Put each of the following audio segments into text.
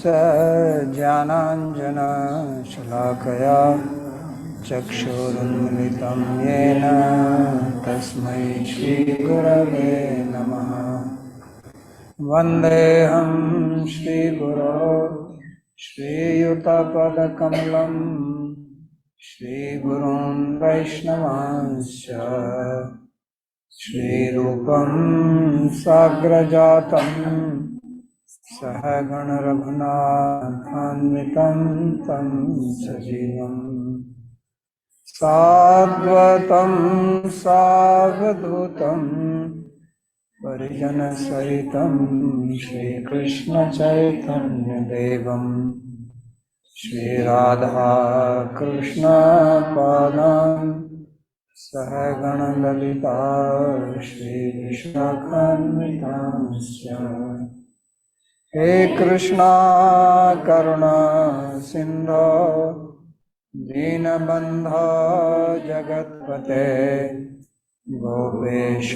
तस्य ज्ञानाञ्जनशलाकया चक्षुरुन्मिलितं येन तस्मै श्रीगुरवे नमः। वन्देऽहं श्रीगुरो श्रीयुतपदकमलं श्रीगुरून् वैष्णवांश्च श्रीरूपं साग्रजातं सहगण रघुनाथान्वितं तं सजीवं साद्वतं सावधूतं परिजनसहितं श्रीकृष्णचैतन्यदेवं श्रीराधाकृष्णपादान् सहगणललिता श्रीविशाखान्वितांश्च। हे कृष्णा करुणा सिन्धो दीनबन्धो जगत्पते गोपेश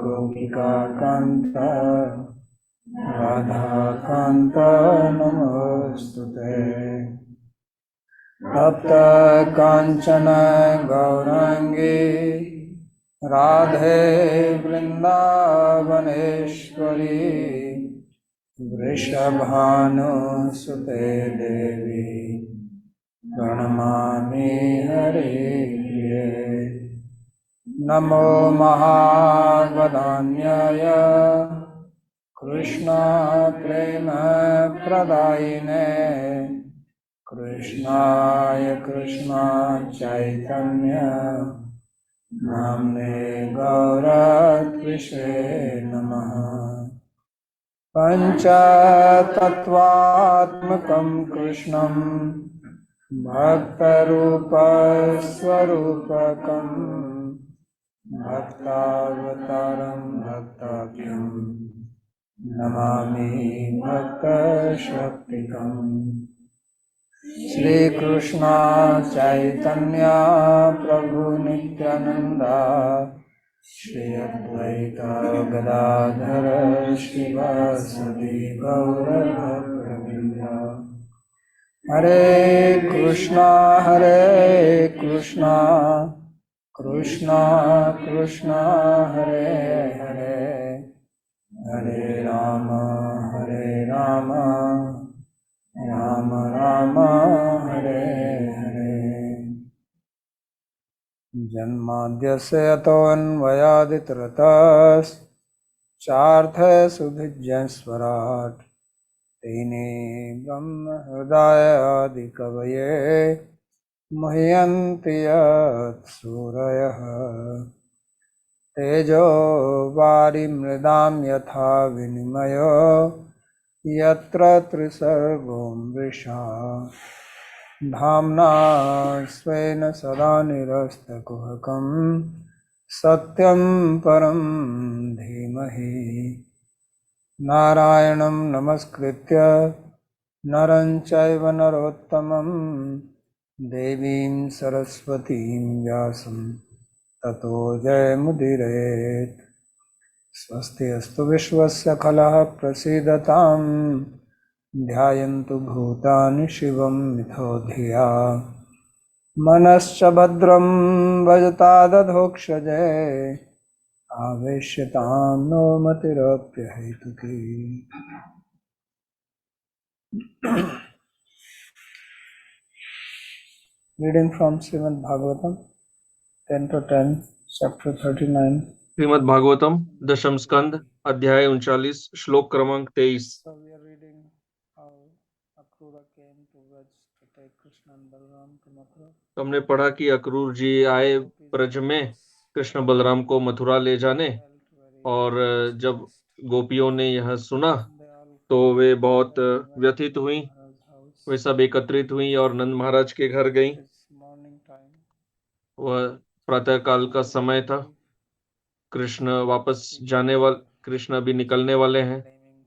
गोपिकान्त राधाकान्त नमोऽस्तुते। तप्त कांचन गौरांगी राधे वृंदावनेश्वरी वृषभानुसुते देवी प्रणमामि हरिप्रिये। नमो महावदान्याय कृष्ण प्रेम प्रदायिने कृष्णाय कृष्णा चैतन्य नाम्ने गौरत्विषे नमः। पञ्चतत्त्वात्मकं कृष्णं भक्तरूपस्वरूपकं भक्तावतारं भक्ताख्यं नमामि भक्तशक्तिकम्। श्री कृष्ण चैतन्य प्रभु नित्यानंद श्री अद्वैत गदाधर श्रीवासदि गौरभक्तवृंद। हरे कृष्णा कृष्णा कृष्णा हरे हरे हरे राम राम राम हरे हरे। जन्माद्यस्य यतोऽन्वयादितरतश्चार्थसुभिज्ञस्वराट् तेने ब्रह्महृदायादिकवये मुह्यन्ति यत्सूरयः। तेजो वारिमृदां यथा विनिमयो यत्र त्रिसर्गो मृषा धाम्ना स्वेन सदा निरस्तकुहकं सत्यं परं धीमहि। नारायणं नमस्कृत्य नरं चैव नरोत्तमं देवीं सरस्वतीं व्यासं ततो जयमुदीरयेत्। स्वस्ति अस्तु विश्वस्य खलः प्रसीदतां ध्यायन्तु भूतानि शिवं मिथो धिया मनश्च भद्रं भजतादधोक्षजे आवेश्यतां नो मतिरप्यहेतुकी। Reading from Srimad Bhagavatam 10-10 chapter 39। Srimad Bhagavatam दशम स्कंद अध्याय 39 श्लोक क्रमांक 23। So we are reading how Akrura came to Vraj to take Krishna and Balaram to Mathura. हमने पढ़ा कि अक्रूर जी आए ब्रज में कृष्ण बलराम को मथुरा ले जाने, और जब गोपियों ने यह सुना तो वे बहुत व्यथित हुई। वे सब एकत्रित हुई और नंद महाराज के घर गई। वह प्रातः काल का समय था। कृष्ण अभी निकलने वाले हैं,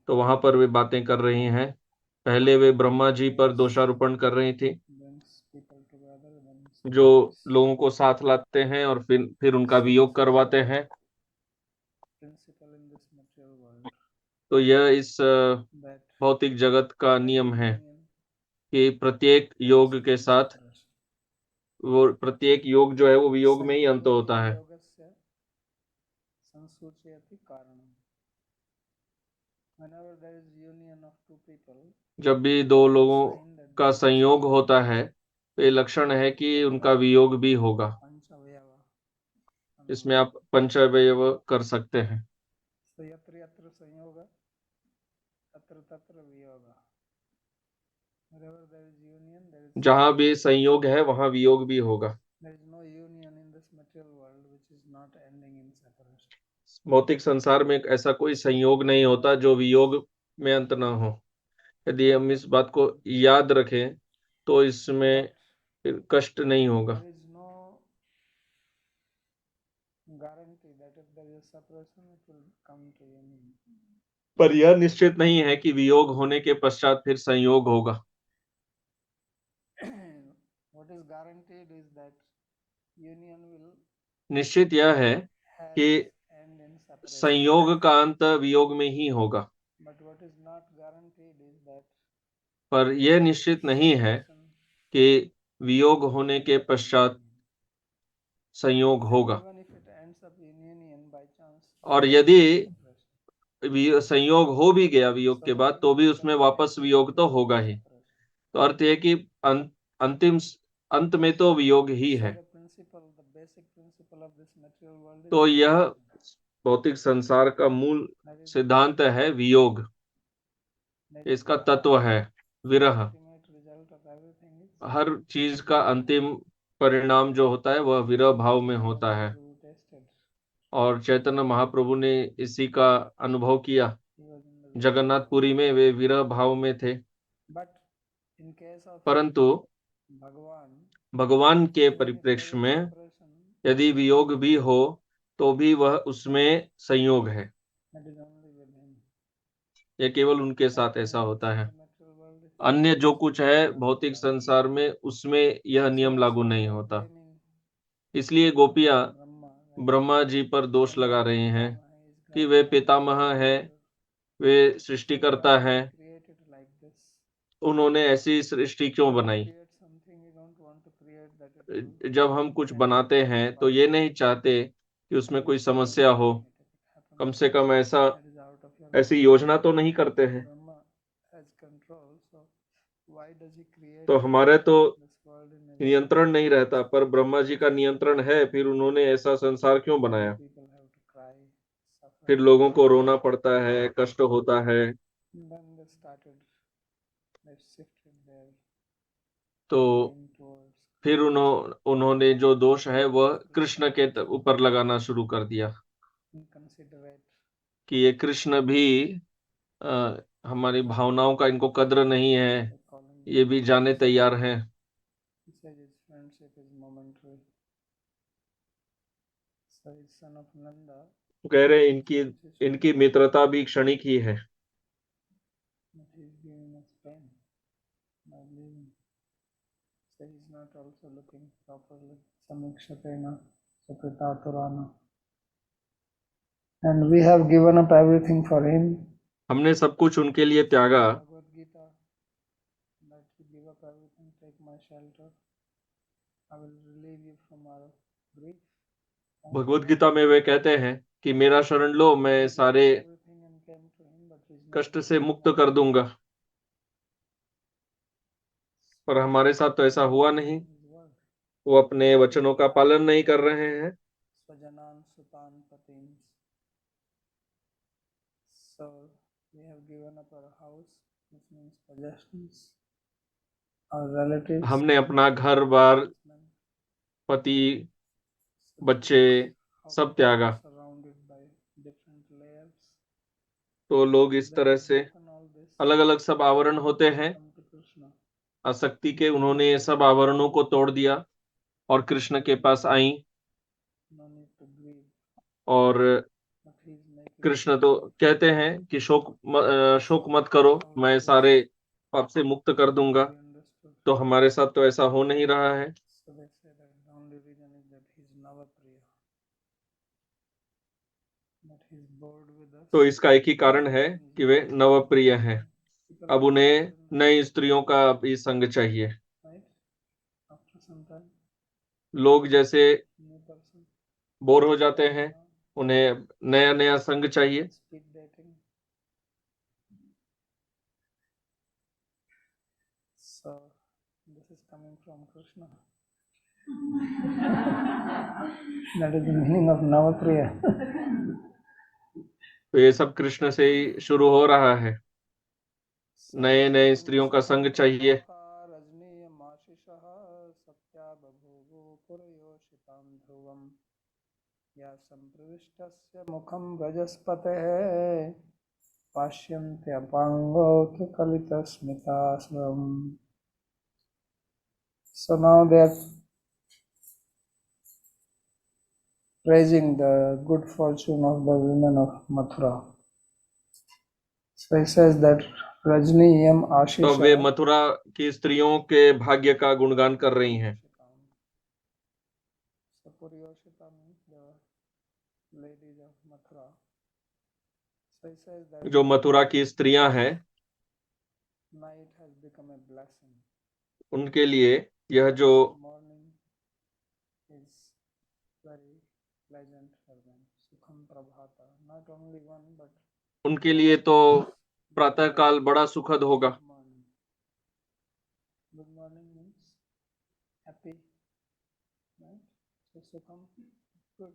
तो वहां पर वे बातें कर रही हैं। पहले वे ब्रह्मा जी पर दोषारोपण कर रही थी, जो लोगों को साथ लाते हैं और फिर उनका वियोग करवाते हैं। तो यह इस that भौतिक जगत का नियम है union कि प्रत्येक योग के साथ separation. वो प्रत्येक योग जो है वो वियोग में ही अंत सहयोगी होता है। योगस्य संसूचयति कारणम. Whenever there is union of two people, जब भी दो लोगों sign that का संयोग होता है तो ये लक्षण है कि उनका वियोग भी होगा। पंचवयवा. इसमें आप पंचवयव कर सकते हैं। So यत्र यत्र संयोग तत्र तत्र वियोग. Wherever there is union, there is जहां भी संयोग है वहां वियोग भी होगा। there is no union in this material world which is not ending in separation. भौतिक संसार में ऐसा कोई संयोग नहीं होता जो वियोग में अंत ना हो। यदि हम इस बात को याद रखें तो इसमें फिर कष्ट नहीं होगा। There is no guarantee that if there is separation, it will come to union. पर यह निश्चित नहीं है कि वियोग होने के पश्चात फिर संयोग होगा। What is guaranteed is that union will निश्चित यह है have कि end in separation. संयोग का अंत वियोग में ही होगा। But what is not guaranteed is that पर यह निश्चित नहीं है separation कि वियोग होने के पश्चात संयोग होगा। even if it ends up in union by chance. और यदि संयोग हो भी गया वियोग के बाद तो भी उसमें वापस वियोग तो होगा ही। तो अर्थ यह कि अंतिम अंत में तो वियोग ही है। So the principle, the basic principle of this material world is तो यह separation. भौतिक संसार का मूल सिद्धांत है वियोग। That is इसका तत्व है विरह। ultimate result of everything is हर चीज का अंतिम परिणाम जो होता है वह विरह भाव में होता है। Mahaprabhu tasted. और चैतन्य महाप्रभु ने इसी का अनुभव किया। He was in the Jagannathpuri में वे विरह भाव में थे। But in case of परंतु Bhagavan, भगवान के even if there परिप्रेक्ष्य is में separation, यदि वियोग भी हो तो भी वह उसमें संयोग है। that is only with him. यह केवल उनके साथ Everything ऐसा else होता in है। the material world is अन्य जो कुछ है भौतिक संसार में उसमें यह नियम लागू नहीं होता। blaming इसलिए गोपियां Brahma. That ब्रह्मा जी पर दोष लगा रही हैं Pitamaha is कि वे grandfather, पितामह है, वे सृष्टिकर्ता है, created like this. उन्होंने ऐसी सृष्टि क्यों बनाई। Create something we don't want to create that it will जब हम कुछ बनाते हैं तो ये नहीं चाहते कि उसमें कोई समस्या हो। कम से कम ऐसा that is out of your ऐसी योजना तो नहीं करते हैं। Brahma has control, so why does he create तो हमारे तो this world in a नियंत्रण नहीं रहता, पर ब्रह्मा जी का नियंत्रण है। फिर उन्होंने ऐसा संसार क्यों बनाया। people have to cry, suffer. फिर लोगों को रोना पड़ता है, कष्ट होता है। Then they shifted their तो blame towards फिर उन्होंने जो दोष है वह कृष्ण के ऊपर लगाना शुरू कर दिया inconsiderate. कि ये कृष्ण भी हमारी भावनाओं का इनको कद्र नहीं है, They call him. ये भी जाने तैयार हैं। He says his friendship is momentary. So his son of Nanda, वो कह रहे इनकी मित्रता भी क्षणिक ही है। but he's giving us pain by leaving. So he's not also looking properly. Samikshapena, Sapitaturana. And we have given up everything for him. हमने सब कुछ उनके लिए त्यागा। Bhagavad Gita, that you give up everything, take my shelter. I will relieve you from our grief. Bhagavad Gita में वे कहते हैं कि मेरा शरण लो, मैं सारे Everything and came to him, but he's not कष्ट से मुक्त कर दूंगा। पर हमारे साथ तो ऐसा हुआ नहीं। his word. वो अपने वचनों का पालन नहीं कर रहे हैं। Swajanan Sutan Patins. So we have given up our house, which means possessions, our relatives, हमने अपना घर बार, पति, बच्चे सब त्यागा। surrounded by different layers. तो लोग इस तरह से Broken all this, अलग अलग सब आवरण होते हैं come to Krishna. आसक्ति के। उन्होंने ये सब आवरणों को तोड़ दिया और कृष्ण के पास आई। No need to grieve, और but he's making कृष्ण तो कहते हैं कि शोक मत करो, मैं सारे पाप से मुक्त कर दूंगा। we understood. तो हमारे साथ तो ऐसा हो नहीं रहा है। So they say that the only reason is that he's Navapriya. That he's bored with us. तो इसका एक ही कारण है कि वे नवप्रिय हैं। अब उन्हें नई स्त्रियों का भी संग चाहिए। लोग जैसे बोर हो जाते हैं, उन्हें नया नया संग चाहिए। So this is coming from Krishna. That is the meaning of Navapriya. तो ये सब कृष्ण से ही शुरू हो रहा है। नए नए स्त्रियों का संग चाहिए। मुखम ब्रजस्पतेः पाश्यन्त्यपाङ्गोऽथ कलितस्मिताश्रम्. So now they are praising the good fortune of the women of Mathura. So he says that Rajniyam तो वे Ashisha. मथुरा की स्त्रियों के भाग्य का गुणगान कर रही हैं। So Puryoshita means the ladies of Mathura. So he says that जो मथुरा की स्त्रियां हैं, night has become a blessing. उनके लिए यह जो Morning is very pleasant for them. Sukham Prabhata. Not only one, but उनके लिए तो प्रातः काल बड़ा सुखद होगा। Good morning means happy, right? So Sukham, good.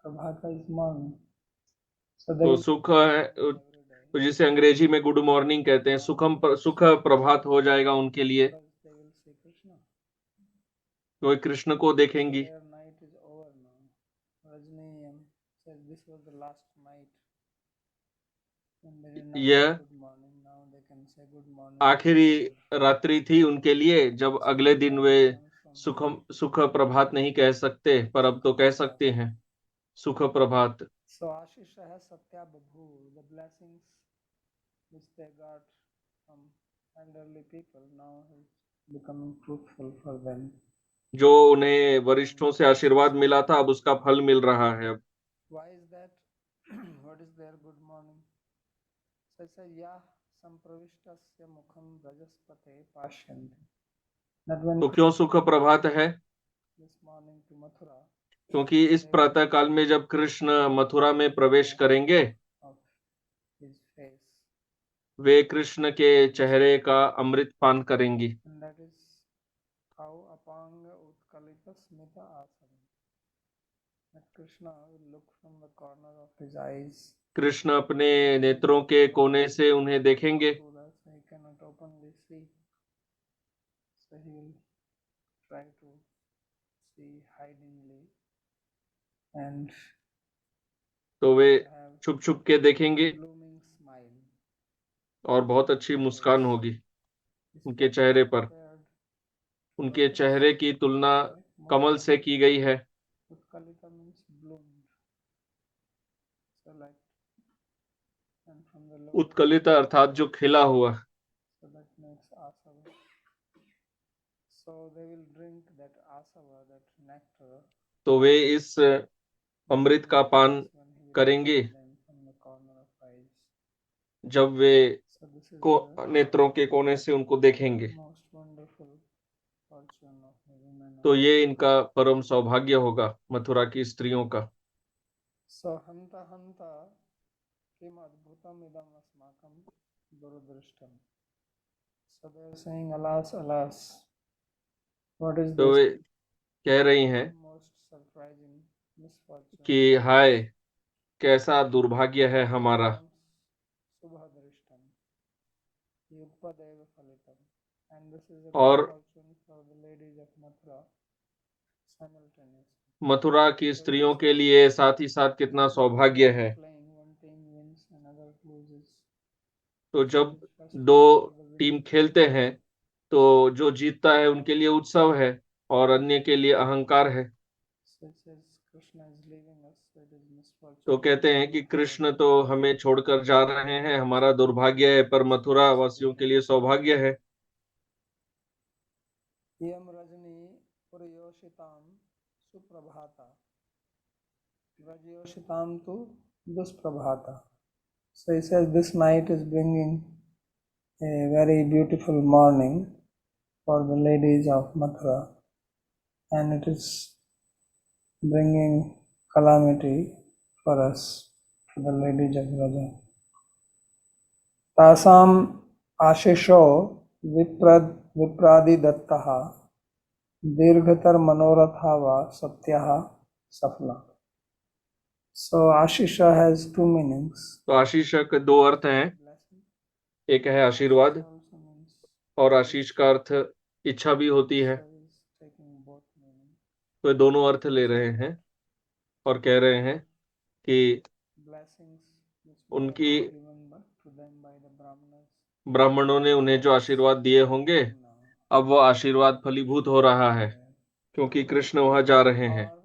Prabhata is morning. So they तो will सुख है, तो जिसे अंग्रेजी में गुड मॉर्निंग कहते हैं, सुख प्रभात हो जाएगा उनके लिए। they will see Krishna. तो वे कृष्ण को देखेंगी। Their night is over now. Rajniyam says this was the last night. And they did not यह say good morning. Now they can say good morning. आखिरी रात्रि थी उनके लिए, जब अगले दिन वे सुख प्रभात नहीं कह सकते, पर अब तो कह सकते हैं सुख प्रभात। So Ashisha has Satya Babhu, the blessings which they got from elderly people now is becoming fruitful for them. जो उन्हें वरिष्ठों से आशीर्वाद मिला था, अब उसका फल मिल रहा है। अब Why is that? What is their good morning? So it says, Yah sampravishtasya mukham brajaspate pashyanti. That when तो क्यों सुख प्रभात है? this morning to Mathura, क्योंकि इस प्रातः काल में जब कृष्ण मथुरा में प्रवेश करेंगे, of his face, वे कृष्ण के चेहरे का अमृत पान करेंगी। and that is how apanga utkalita smita asana. That Krishna will look from the corner of his eyes. Krishna अपने नेत्रों के कोने से उन्हें देखेंगे। He cannot openly see, so he will try to see hidingly, and तो वे have छुप छुप के देखेंगे blooming smile. और बहुत अच्छी मुस्कान होगी उनके चेहरे पर। उनके चेहरे की तुलना कमल से की गई है। Utkalita means bloomed. So like, and from the lotus, उत्कलित अर्थात जो खिला हुआ। so that makes asava. So they will drink that asava, that nectar. तो वे इस अमृत का पान करेंगे From the corner of eyes. जब वे So this is को नेत्रों के कोने से उनको देखेंगे। the most wonderful fortune of the women. तो ये इनका परम सौभाग्य होगा मथुरा की स्त्रियों का। So hanta hanta kim adbhutam idam asmakam durudrishtam. So they are saying, alas, alas, what is तो this वे कह रही हैं most surprising misfortune? कि हाय, कैसा दुर्भाग्य है हमारा। Subhadrishtam, Yugpadeva Phalitam. And this is a और good fortune for the ladies of Mathura simultaneously. Mathura की स्त्रियों के लिए साथ ही साथ कितना सौभाग्य है। Playing one team wins, another loses. तो जब दो टीम खेलते हैं तो जो जीतता है उनके लिए उत्सव है और अन्य के लिए अहंकार है। So it says Krishna is leaving us, so it is misfortune. तो कहते हैं कि कृष्ण तो हमें छोड़कर जा रहे हैं, हमारा दुर्भाग्य है, पर मथुरा वासियों के लिए सौभाग्य है। Yam Rajni Purayoshitam Suprabhata Rajyoshitam tu Dusprabhata. So he says this night is bringing a very beautiful morning for the ladies of Mathura, and it is bringing calamity for us, for the ladies of Vraja. Tasam Ashisho Vipradi Dattaha Dirghatar Manorathava Satyaha Safla. So Ashisha has two meanings. तो आशीष के दो अर्थ हैं, एक है आशीर्वाद Also means और आशीष का अर्थ इच्छा भी होती है। so he's taking both meanings. तो ये दोनों अर्थ ले रहे हैं और कह रहे हैं कि Blessings which were उनकी given to them by the Brahmanas ब्राह्मणों ने उन्हें जो आशीर्वाद दिए होंगे, now. अब वो आशीर्वाद फलीभूत हो रहा है क्योंकि कृष्ण वहां जा रहे हैं, Or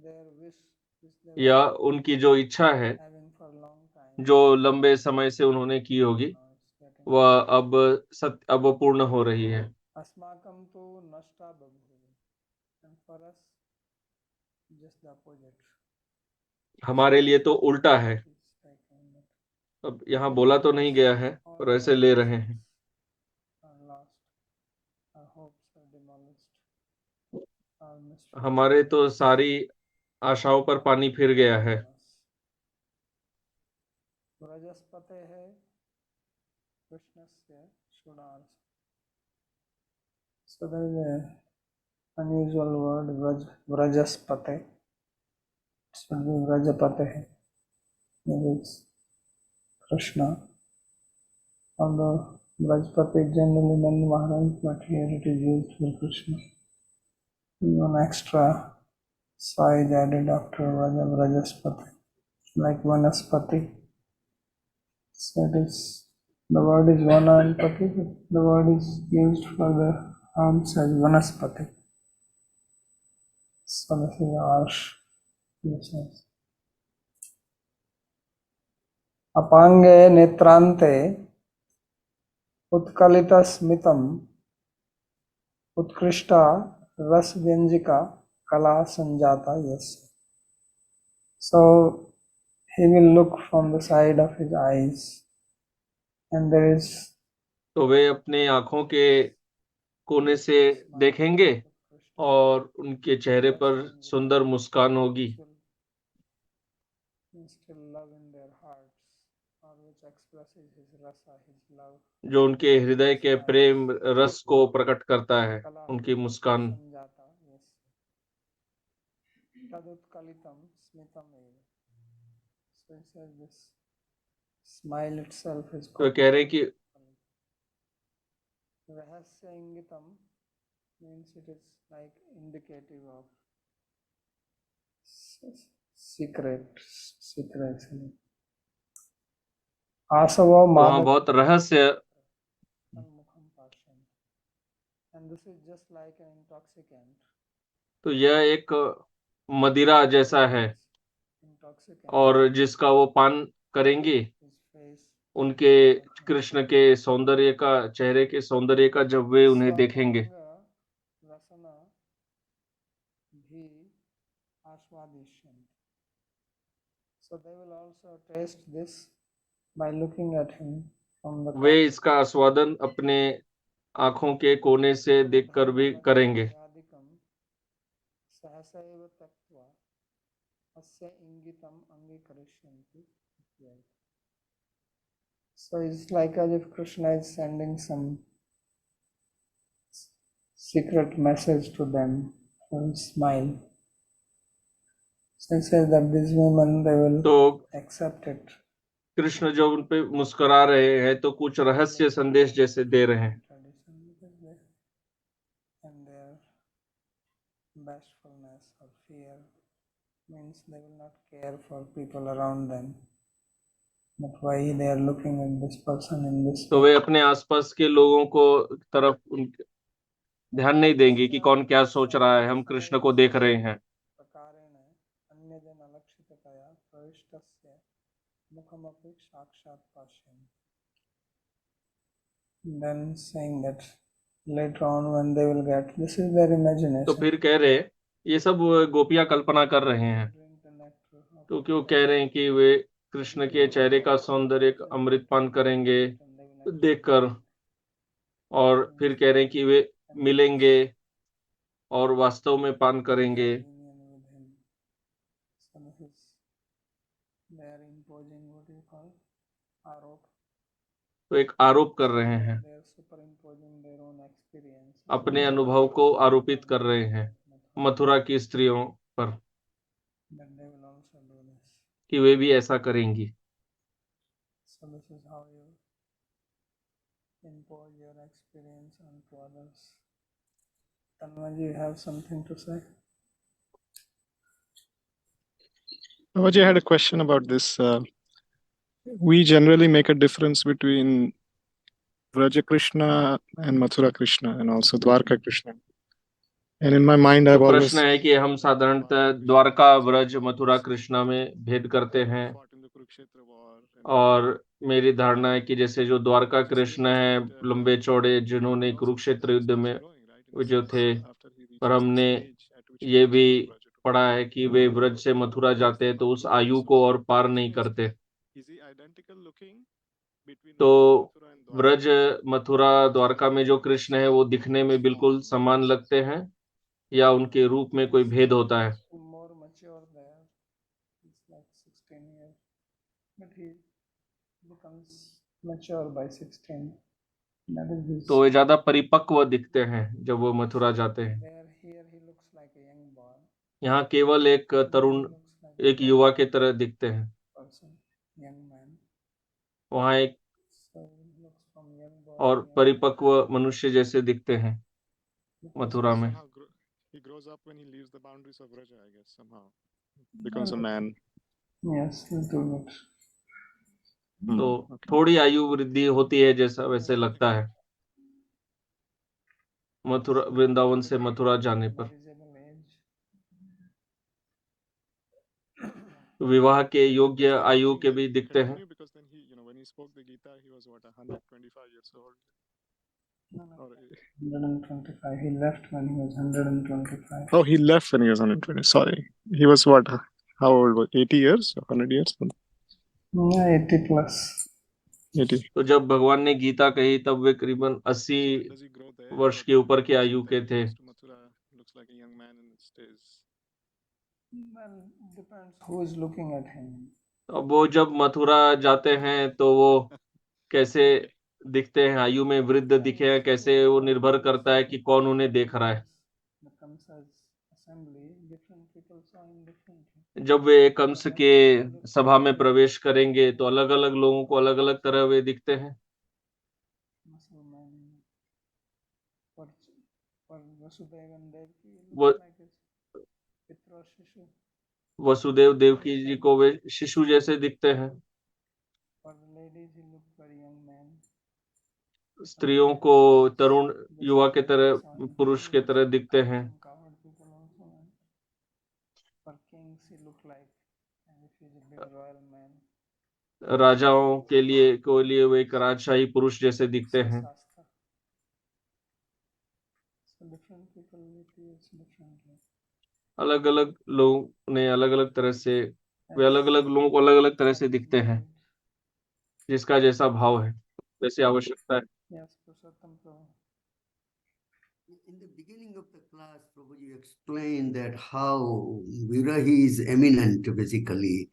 their wish which they या were उनकी जो इच्छा है having for a long time जो लंबे समय से उन्होंने की होगी, now it's getting वह अब वो पूर्ण हो रही है। Asmakam tu nashta babhuvi. And for us, just the opposite. हमारे लिए तो उल्टा है। It's taking it. अब यहाँ बोला तो नहीं गया है पर ऐसे ले रहे हैं। Are lost. Our hopes are demolished. Our misfortune हमारे तो सारी आशाओं पर पानी फिर गया है। व्रजस्पते है कृष्णस्य शुणार्थ. So there is a unusual word vrajaspate. It should be vrajapate. It is Krishna. Although Vrajapati is generally Nand Maharaj, but here it is used for Krishna. One extra side added after Vrajaspati, like Vanaspati. So it is, the word is Vana and Pati, but the word is used for the arms as Vanaspati. So this is harsh usage. Apange netrante उत्कलित स्मितम उत्कृष्टा रस व्यंजिका कला संजाता yes. So he will look from the side of his eyes and there is तो वे अपने आंखों के कोने से देखेंगे और उनके चेहरे पर सुंदर मुस्कान होगी instill love in their hearts, or which expresses his rasa, his love. जो उनके हृदय के प्रेम रस को प्रकट करता है, उनकी मुस्कान। संजाता यस. तदुत्कलितम स्मितम एव. So he says this smile itself is तो कह रहे हैं कि Rahasya ingitam means it is like indicative of secrets. Asavo वहाँ बहुत रहस्य, Sanmukham Pashan. And this is just like an intoxicant. तो यह एक मदिरा जैसा है Intoxicant. और जिसका वो पान करेंगे, His face. उनके कृष्ण के सौंदर्य का, चेहरे के सौंदर्य का जब वे उन्हें देखेंगे Apanga Rasana bhi Aswadishyant. So they will also taste this by looking at him from the वे इसका आस्वादन अपने आंखों के कोने से देखकर भी करेंगे। सहसैव त्यक्त्वा अस्य इंगितम अंगीकरिष्यन्ति. So it's like as if Krishna is sending some secret message to them from smile. So he says that this woman, they will तो accept it. कृष्ण जो उन पे मुस्कुरा रहे हैं तो कुछ रहस्य संदेश जैसे दे रहे हैं। And their bashfulness or fear means they will not care for people around them. But why they are looking at this person in this तो वे अपने आसपास के लोगों को तरफ ध्यान नहीं देंगे कि कौन क्या सोच रहा है, हम कृष्ण को देख रहे हैं। प्रकारेण अन्यजन अलक्षिततया प्रविष्टस्य मुखमपि साक्षात् पश्यन्. Then saying that later on when they will get, this is their imagination. तो फिर कह रहे हैं ये सब गोपियां कल्पना कर रहे हैं, Drink the nectar of तो क्यों कह रहे हैं कि वे कृष्ण के चेहरे का सौंदर्य अमृत पान करेंगे देखकर, और फिर कह रहे हैं कि वे मिलेंगे और वास्तव में पान करेंगे। तो एक आरोप कर रहे हैं, अपने अनुभव को आरोपित कर रहे हैं मथुरा की स्त्रियों पर कि वे भी ऐसा करेंगी। impose your experience onto others. Tanmaji, you have something to say? Babaji, I had a question about this. We generally make a difference between Vraja Krishna and Mathura Krishna and also Dwarka Krishna. And in my mind, तो I've always प्रश्न है कि हम साधारणतः द्वारका, व्रज, मथुरा, कृष्णा में भेद करते हैं, fought in the Kurukshetra war. और मेरी धारणा है कि जैसे जो द्वारका कृष्ण है, लंबे चौड़े, जिन्होंने कुरुक्षेत्र युद्ध में जो थे, पर हमने ये भी पढ़ा है कि वे व्रज से मथुरा जाते हैं तो उस आयु को और पार नहीं करते। तो व्रज, मथुरा, द्वारका में जो कृष्ण है वो दिखने में बिल्कुल समान लगते हैं या उनके रूप में कोई भेद होता है? More mature there. It's like 16 years. But he becomes mature by 16. That is his. तो वे ज्यादा परिपक्व दिखते हैं जब वो मथुरा जाते हैं। There, here he looks like a young boy. यहाँ केवल एक तरुण, एक युवा के तरह दिखते हैं। Person, young man. वहाँ एक So he looks from young boy. और परिपक्व मनुष्य जैसे दिखते हैं मथुरा में। He grows up when he leaves the boundaries of Vraja, I guess, somehow. Becomes a man. Yes, little bit. तो थोड़ी आयु वृद्धि होती है जैसा वैसे लगता है मथुरा, वृंदावन से मथुरा जाने पर। Marriageable age. विवाह के योग्य आयु के भी दिखते हैं। Because then he, when he spoke the Gita, he was what, 125 years old? No, no. Or, 125. He left when he was 125. oh, he left when he was 120. Sorry. He was what? How old was 80 years? 100 years? No, 80 plus. 80. तो जब भगवान ने गीता कही तब वे करीबन 80 Does he grow there? वर्ष के ऊपर के आयु के थे। Goes to Mathura, looks like a young man and stays. Well, depends who is looking at him. अब वो जब मथुरा जाते हैं तो वो कैसे दिखते हैं, आयु में वृद्ध दिखे हैं कैसे, वो निर्भर करता है कि कौन उन्हें देख रहा है। The Kamsa's assembly, different people saw him differently. जब वे कंस के सभा में प्रवेश करेंगे तो अलग अलग लोगों को अलग अलग तरह वे दिखते हैं। Musulman, for Vasudeva and Devaki, it वो looks like a Pitra Shishu. Vasudev Devaki जी को वे शिशु जैसे दिखते हैं। For the ladies, he looked very young man. स्त्रियों को तरुण युवा के तरह, पुरुष के तरह दिखते हैं। Coward people also. For kings, he looked like as if he's a big royal man. राजाओं के लिए वे एक राजशाही पुरुष जैसे दिखते हैं। Shastra. So different people appears differently. अलग अलग लोग ने अलग अलग तरह से, वे अलग अलग लोगों को अलग अलग तरह से दिखते हैं, जिसका जैसा भाव है वैसे आवश्यकता है। Yes, Purushottam Prabhu. In the beginning of the class, Prabhu, you explained that how Virahi is eminent basically.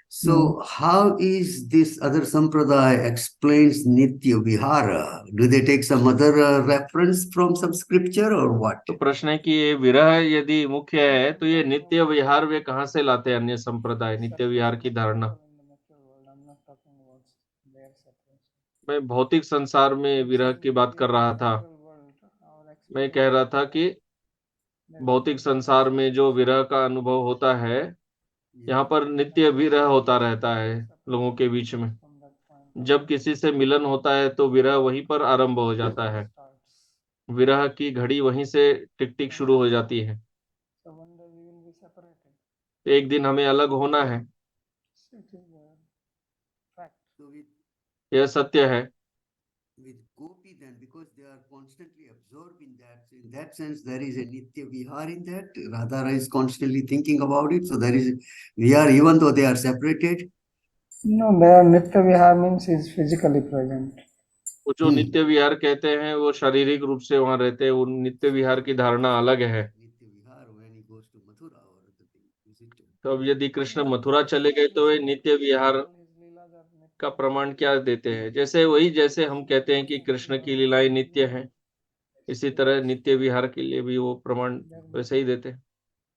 So how is this other sampradaya explains Nitya Vihara? Do they take some other reference from some scripture or what? तो प्रश्न है कि ये विरह यदि मुख्य है तो ये नित्य विहार वे कहाँ से लाते हैं? अन्य संप्रदाय नित्य विहार की धारणा। I'm not talking about their separation. मैं भौतिक संसार में विरह की बात कर रहा था। मैं कह रहा था कि भौतिक संसार में जो विरह का अनुभव होता है, यहाँ पर नित्य विरह होता रहता है लोगों के बीच में। जब किसी से मिलन होता है तो विरह वहीं पर आरंभ हो जाता है, विरह की घड़ी वहीं से टिक टिक शुरू हो जाती है। एक दिन हमें अलग होना है, यह सत्य है। With Gopi then, because they are constantly absorbed in that, so in that sense there is a Nitya Vihar in that. Radhara is constantly thinking about it, so there is Vihar even though they are separated. No, there Nitya Vihar means he is physically present. वो जो नित्य विहार कहते हैं वो शारीरिक रूप से वहां रहते हैं, वो नित्य विहार की धारणा अलग है। Nitya Vihar when he goes to Mathura or the thing, visit. तो अब यदि कृष्ण मथुरा चले गए तो वे नित्य विहार का प्रमाण क्या देते हैं? जैसे वही, जैसे हम कहते हैं कि कृष्ण की लीलाएं नित्य हैं, इसी तरह नित्य विहार के लिए भी वो प्रमाण वैसे ही देते हैं।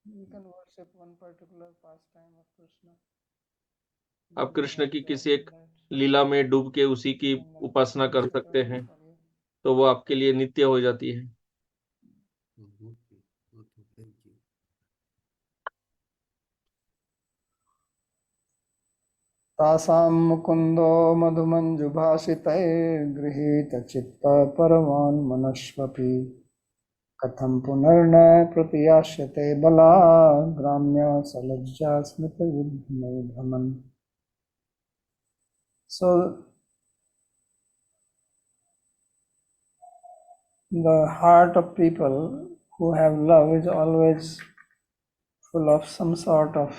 You can worship one particular pastime of Krishna. आप कृष्ण की किसी एक लीला में डूब के उसी की उपासना कर सकते हैं, तो वो आपके लिए नित्य हो जाती है। Okay, okay, thank you. तासां मुकुन्दो मधुमञ्जुभाषितैर्गृहीतचित्तपरमान् मनस्वपि कथं पुनर्न प्रतियास्यते बलात् ग्राम्य सलज्जा स्मृतिविभ्रमन्. So the heart of people who have love is always full of some sort of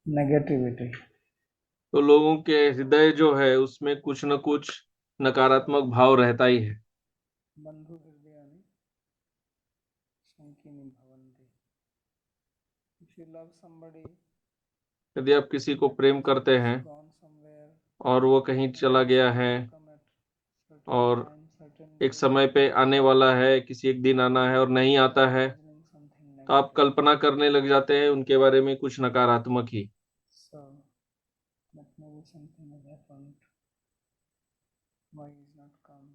negativity. तो लोगों के हृदय जो है उसमें कुछ न कुछ नकारात्मक भाव रहता ही है। बंधु हृदयानि संकीर्णी भवन्ति. If you love somebody, यदि आप किसी को प्रेम करते हैं gone somewhere, और वो कहीं चला गया है come at certain और time, certain एक समय पे आने वाला है, किसी एक दिन आना है और नहीं आता है, imagining something तो आप negative. कल्पना करने लग जाते हैं उनके बारे में कुछ नकारात्मक ही। So that maybe something has happened. Why is not come?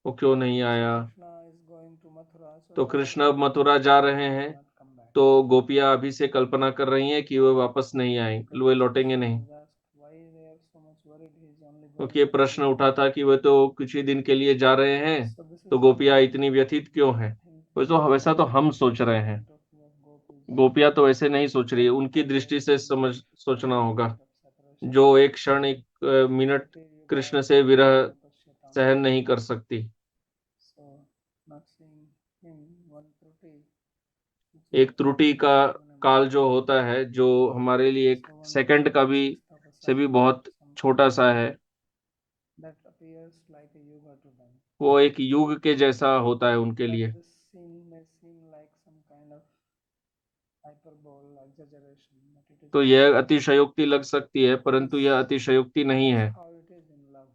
वो क्यों नहीं आया? Krishna is going to Mathura, so तो they कृष्ण are अब मथुरा जा रहे हैं, not come back. तो गोपियां अभी से कल्पना कर रही हैं कि वो वापस नहीं आएंगे, वे लौटेंगे नहीं। Krishna is asked, why they are so much worried? He is only क्योंकि going ये प्रश्न उठा था कि वे तो कुछ ही दिन के लिए जा रहे हैं, So this तो is गोपियां इतनी व्यथित क्यों हैं? वैसा तो हम सोच रहे हैं, point of view of gopis. गोपियां तो ऐसे नहीं सोच रही है। उनकी दृष्टि से समझ सोचना होगा। जो एक क्षण, एक मिनट कृष्ण से विरह सहन नहीं कर सकती। So not seeing him, one त्रुटि, एक त्रुटि का काल जो होता है, जो हमारे लिए एक सेकंड का भी से भी बहुत छोटा सा है, that appears like a yuga to them. वो एक युग के जैसा होता है उनके But लिए। this scene may seem like some kind of hyperbole, exaggeration, but it is तो यह अतिशयोक्ति लग सकती है, परंतु यह अतिशयोक्ति नहीं है। how it is in love.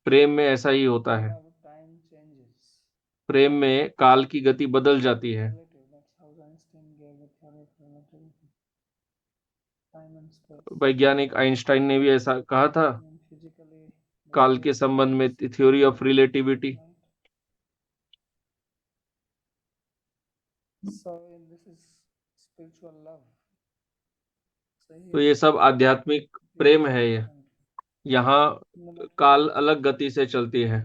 प्रेम में ऐसा ही होता है। Love time changes. प्रेम में काल की गति बदल जाती है। Relative, that's how Einstein gave the theory of relativity. Time and space. वैज्ञानिक आइंस्टाइन ने भी ऐसा कहा था, And physically, काल के संबंध में, theory of relativity. so this is spiritual love. So तो ये सब आध्यात्मिक प्रेम है। यहाँ काल अलग गति से चलती है।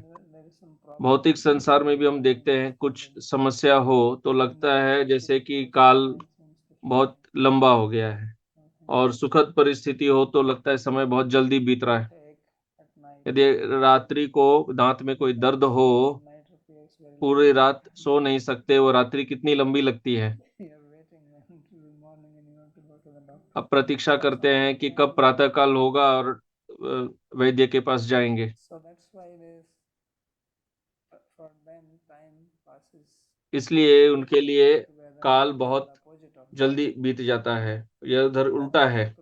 भौतिक संसार में भी हम देखते हैं, कुछ समस्या हो तो लगता है जैसे कि काल बहुत लंबा हो गया है, और सुखद परिस्थिति हो तो लगता है समय बहुत जल्दी बीत रहा है। यदि रात्रि को दांत में कोई दर्द हो, पूरी रात सो नहीं सकते, वो रात्रि कितनी लंबी लगती है। अब प्रतीक्षा करते हैं कि कब प्रातः काल होगा और वैद्य के पास जाएंगे। इसलिए उनके लिए काल बहुत जल्दी बीत जाता है। यह उधर उल्टा है।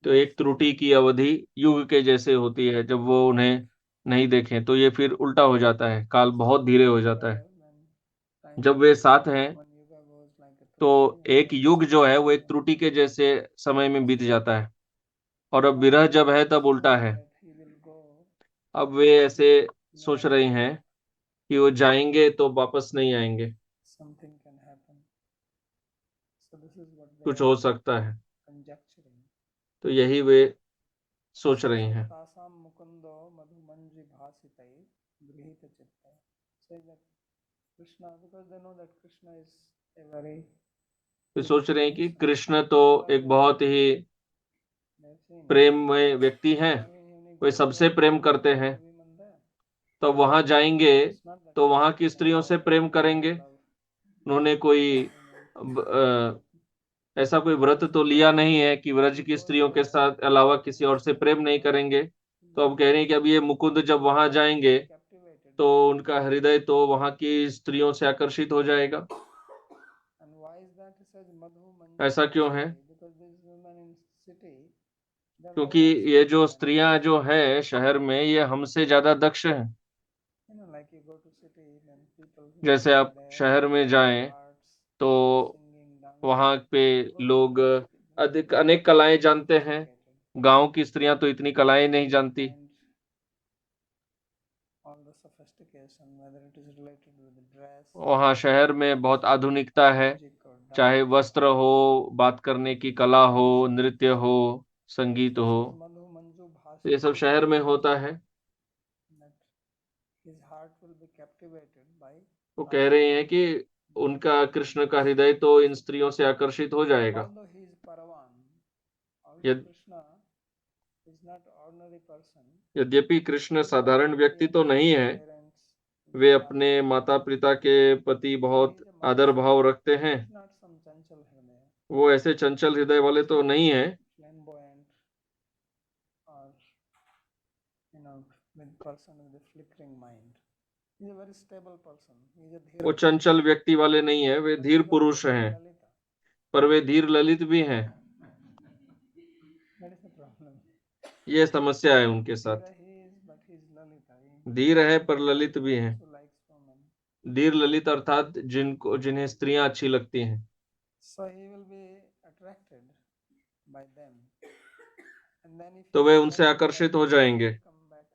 तो एक त्रुटि की अवधि युग के जैसे होती है, जब वो उन्हें नहीं देखें तो ये फिर उल्टा हो जाता है, काल बहुत धीरे हो जाता है। जब वे साथ हैं तो एक युग जो है वो एक त्रुटि के जैसे समय में बीत जाता है, और अब विरह जब है तब उल्टा है। अब वे ऐसे सोच रहे हैं कि वो जाएंगे तो वापस नहीं आएंगे, कुछ हो सकता है। तो यही वे सोच रहे हैं। वे सोच रहे हैं कि कृष्ण तो एक बहुत ही प्रेम में व्यक्ति हैं, वे सबसे प्रेम करते हैं, तो वहां जाएंगे तो वहां की स्त्रियों से प्रेम करेंगे। उन्होंने कोई ऐसा कोई व्रत तो लिया नहीं है कि व्रज की स्त्रियों के साथ अलावा किसी और से प्रेम नहीं करेंगे। तो अब कह रहे हैं कि अब ये मुकुंद जब वहां जाएंगे तो उनका हृदय तो वहां की स्त्रियों से आकर्षित हो जाएगा। And why is that? He says Madhu ऐसा क्यों है? because these women in city, they're क्योंकि more ये जो experienced. स्त्रियां जो है शहर में ये हमसे ज्यादा दक्ष हैं। You know, like you go to city, then people who जैसे are आप there, शहर में जाएं arts, तो singing, वहां dancing, पे those लोग are अधिक अनेक कलाएं जानते हैं। sophisticated. गांव की स्त्रियां तो इतनी कलाएं नहीं जानती। And all the sophistication, whether it is related with the dress, वहाँ शहर में बहुत आधुनिकता है, music or चाहे dance. वस्त्र हो, बात करने की कला हो, नृत्य हो, संगीत He हो, says Madhu Manju तो ये सब Bhasha, शहर में होता है। that his heart will be captivated by वो कह रहे हैं कि उनका कृष्ण का हृदय तो इन स्त्रियों से आकर्षित हो जाएगा। although he is Paravan, although यद- Krishna is not ordinary person, यद्यपि कृष्ण साधारण व्यक्ति तो नहीं है, parents, वे अपने माता पिता के प्रति बहुत आदर भाव रखते हैं। he is not some chanchal hridaya, वो ऐसे चंचल हृदय वाले तो नहीं है flamboyant, or with person with a flickering mind. He is a very stable person. He is a वो dhira, चंचल व्यक्ति वाले नहीं है, वे धीर पुरुष हैं, lalita. पर वे धीर ललित भी हैं। That is the problem. ये समस्या है उनके साथ। Dhira he is, but he is lalita. He धीर है पर ललित भी हैं। also likes women. धीर ललित अर्थात जिन्हें स्त्रियां अच्छी लगती हैं। So he will be attracted by them. And then if तो he वे comes उनसे back, आकर्षित हो जाएंगे। come back.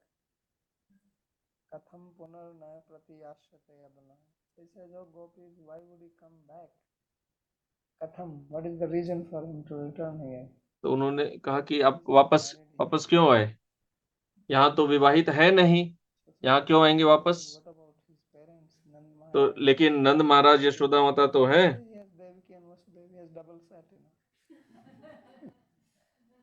Katham punar na prati ashrate abala. He says, oh gopis, why would he come back? Katham, what is the reason for him to return here? तो उन्होंने कहा कि आप वापस वापस क्यों आए? यहाँ तो विवाहित है नहीं, यहाँ क्यों आएंगे वापस? What about his parents, Nand तो Maharaj? लेकिन नंद महाराज यशोदा माता तो है, He has Devaki and Vasudeva, he has double set,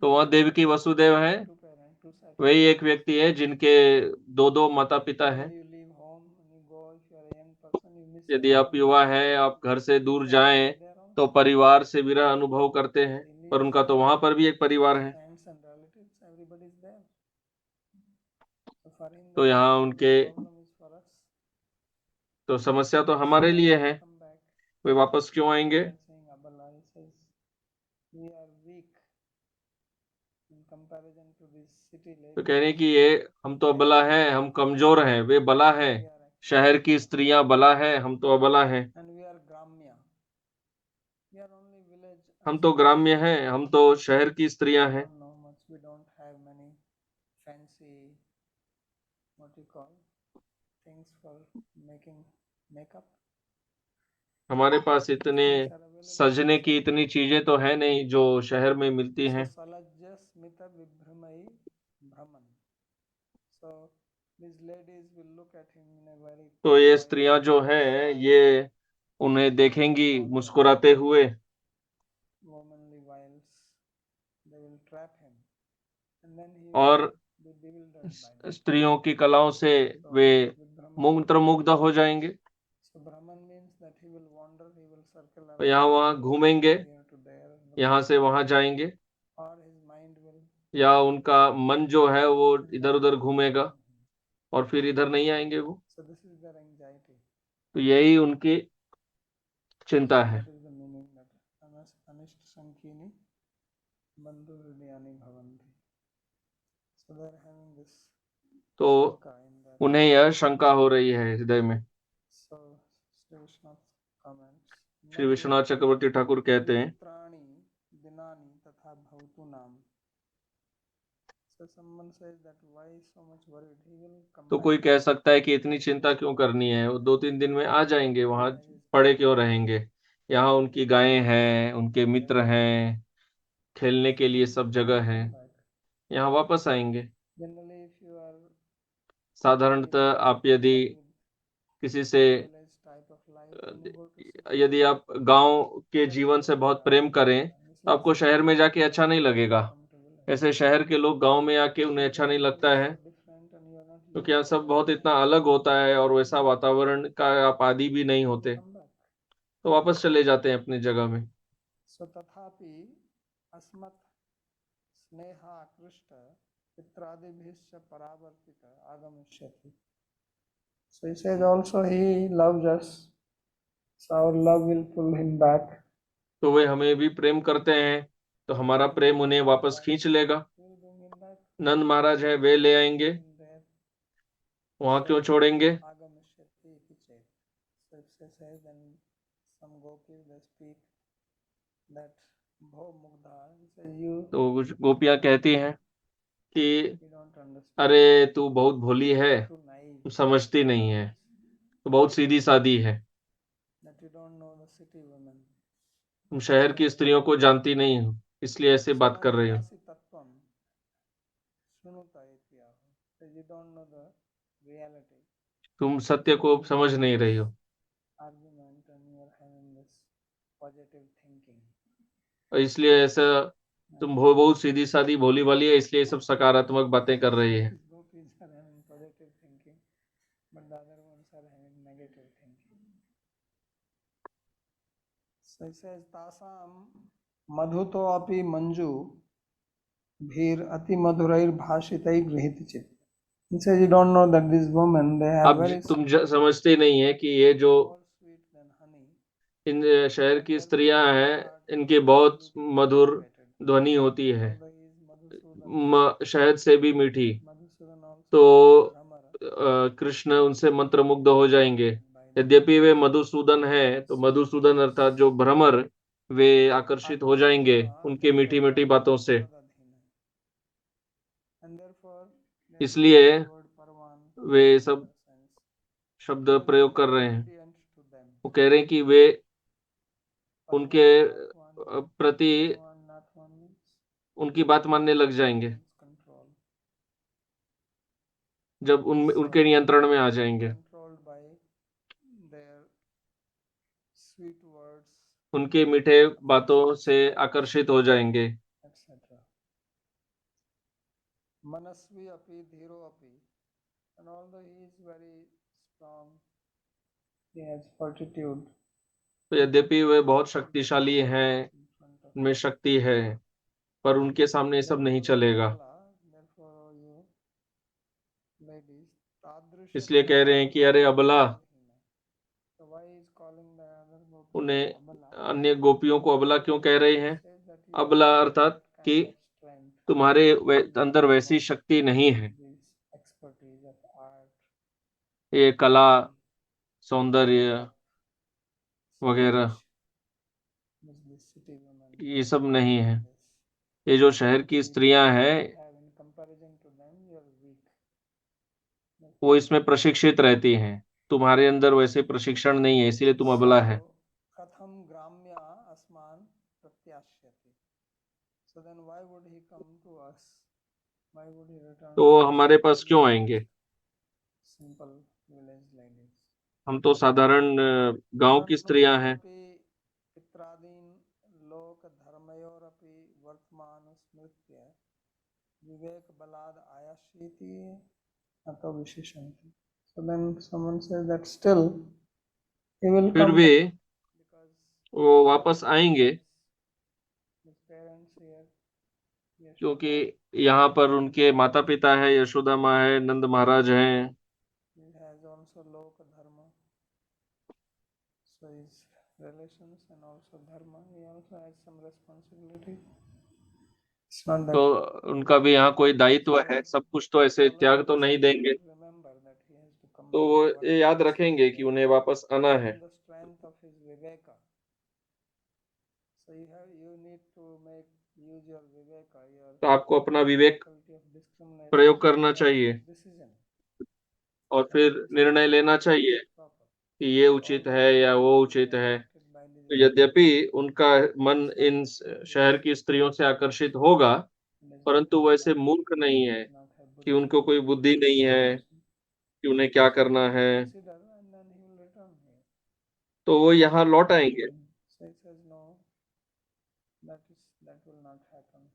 तो वहाँ देवकी वसुदेव है। two parents, two sets. वही एक व्यक्ति है जिनके दो दो माता पिता हैं। You leave home and you go, if you are a young person, you miss यदि your आप युवा हैं, आप घर से दूर जाएं there also. तो परिवार से विरह अनुभव करते हैं, पर उनका तो वहां पर भी एक परिवार है। Friends and relatives, everybody is there. So for him, तो the यहाँ उनके problem is for us. तो समस्या तो हमारे लिए है, Come back. वे वापस क्यों आएंगे? They are saying Abala, he says, we are weak in comparison to this city तो ladies. कह रहे हैं कि ये हम तो अबला हैं, हम कमजोर हैं, वे बला हैं। शहर की स्त्रियां बला है, हम तो अबला हैं। And we are Gramya. We are only village. हम तो ग्राम्य हैं, हम तो शहर की स्त्रियां हैं। Don't know much. We don't have many fancy, what you call, things for making makeup. हमारे पास इतने सजने की इतनी चीजें तो है नहीं जो शहर में मिलती हैं। So salajya smita vibhramai brahman. So these ladies will look at him in a very तो ये स्त्रियां जो हैं ये उन्हें देखेंगी मुस्कुराते हुए, womanly wiles. They will trap him, and then he और will be bewildered by them. स्त्रियों की कलाओं से वे मंत्रमुग्ध हो जाएंगे। So Brahman means that he will wander, he will circle तो यहाँ वहाँ घूमेंगे, here to there, यहाँ से वहाँ जाएंगे, or his mind will. या उनका मन जो है वो इधर उधर घूमेगा और फिर इधर नहीं आएंगे वो। So this is their anxiety. तो यही उनकी चिंता है। That is the meaning that anisht sankhini bandhu hridayani bhavanti. So they are having this तो shanka in their. उन्हें यह शंका हो रही है हृदय में। So Sri Vishwanath comments. Shri Vishwanath चक्रवर्ती ठाकुर कहते हैं, Mitrani dinani tatha bhavatu nam. So someone says that why so much worried? He will come तो back. कोई कह सकता है कि इतनी चिंता क्यों करनी है, वो 2-3 दिन में आ जाएंगे, वहां पड़े क्यों रहेंगे? यहाँ उनकी गायें हैं, उनके मित्र हैं, खेलने के लिए सब जगह है, यहाँ वापस आएंगे। Generally, if you are साधारणतः आप यदि किसी से village type of life, then you go to city. यदि आप गांव के जीवन से बहुत प्रेम करें तो आपको शहर में जाके अच्छा नहीं लगेगा। Come to village. ऐसे शहर के लोग गांव में आके उन्हें अच्छा नहीं लगता है, Different and you are not क्योंकि यहाँ सब बहुत इतना अलग होता है और वैसा वातावरण का आप आदी भी नहीं होते, come back. तो वापस चले जाते हैं अपनी जगह में। So tathapi asmat sneha akrishta pitradiਭ्यश्च paravartita agamishyati. So he says also he loves us, so our love will pull him back. तो वे हमें भी प्रेम करते हैं, तो हमारा प्रेम उन्हें वापस खींच लेगा। He will bring him back. नंद महाराज है, वे ले आएंगे, In there, वहां क्यों छोड़ेंगे? agamishyati iti chet. So it says then some gopis they speak that bho mugdha. He says you तो कुछ गोपियां कहती हैं कि don't understand. अरे तू बहुत भोली है, Too naive. तू समझती नहीं है, तू बहुत सीधी सादी है, That you don't know the city women. तुम शहर की स्त्रियों को जानती नहीं हो, इसलिए ऐसे बात कर रही हो। Samanjasi tattvam shrunuta iti ahu. So you don't know the reality. तुम सत्य को समझ नहीं रही हो, Argument and you are having this positive thinking. और इसलिए ऐसा तुम बहुत सीधी सादी भोली भाली है, इसलिए सब सकारात्मक बातें कर रही है। These gopis are having positive thinking, but the other ones are having negative thinking. So it says tasam madhuto api manju bhir ati madhurair bhashitai grihit chit. He says you don't know that these women they have अब very तुम समझते नहीं है कि ये जो more sweet than honey. इन शहर की स्त्रियां हैं, इनकी बहुत मधुर ध्वनि होती है, Although he is Madhusudan, शहद से भी मीठी। Madhusudan also तो is Brahmara. कृष्ण उनसे मंत्रमुग्ध हो जाएंगे। यद्यपि वे मधुसूदन है, तो मधुसूदन अर्थात जो भ्रमर, वे आकर्षित हो जाएंगे उनकी मीठी मीठी बातों से। And therefore, इसलिए the word Parvan वे सब शब्द प्रयोग कर रहे हैं। obedient to them. वो कह रहे हैं कि वे उनके Parvan प्रति not one means उनकी बात मानने लग जाएंगे control. जब उनके नियंत्रण में आ जाएंगे, Controlled by their sweet words, उनके मीठे बातों से आकर्षित हो जाएंगे। etc. Manasvi api dhiro api. And although he is very strong, he has fortitude. तो यद्यपि वे बहुत शक्तिशाली हैं, In front of उनमें शक्ति है, पर उनके सामने ये सब नहीं चलेगा। therefore, you ladies, इसलिए कह रहे हैं कि अरे अबला, So why is calling the other gopis उन्हें abala? अन्य गोपियों को अबला क्यों कह रहे हैं? Says that you अबला don't have अर्थात that कि kind of strength, तुम्हारे अंदर वैसी शक्ति नहीं है, this expertise of art, ये कला, सौंदर्य वगैरह, this city women. ये सब नहीं है। ये जो शहर की स्त्रियां हैं, Have in comparison to them, you are weak. वो इसमें प्रशिक्षित रहती हैं, तुम्हारे अंदर वैसे प्रशिक्षण नहीं है, इसीलिए तुम अबला है। So, katham gramya asman pratyashyati. So then why would he come to us? Why would he return तो to us? हमारे पास क्यों आएंगे? Simple village ladies. हम तो साधारण गांव की स्त्रियां हैं। पित्रादीन लोक धर्मयोरपि वर्तमान स्मृत्य विवेक बलाद आयाशीति अतो विशेषन्ति. So then someone says that still he will फिर come भी back because वो वापस आएंगे, his parents here, Yashoda, क्योंकि यहाँ पर उनके माता पिता है, यशोदा माँ है, नंद महाराज हैं। he has also lok dharma. So his relations and also dharma, he also has some responsibility. It's not that तो उनका भी यहाँ कोई दायित्व है, सब कुछ तो ऐसे त्याग तो नहीं देंगे। remember that he has to come तो back. वो What ये याद रखेंगे कि उन्हें वापस आना है। in the strength of his viveka. So you need to make use your viveka, your तो आपको अपना विवेक faculty of discrimination प्रयोग करना चाहिए decision. और फिर निर्णय लेना चाहिए Proper. कि ये उचित है या वो उचित है। तो यद्यपि उनका मन इन शहर की स्त्रियों से आकर्षित होगा, परंतु वैसे मूर्ख नहीं है कि उनको कोई बुद्धि नहीं है कि उन्हें क्या करना है। Consider and then he will return here. तो वो यहाँ लौट आएंगे। So he says no, that will not happen.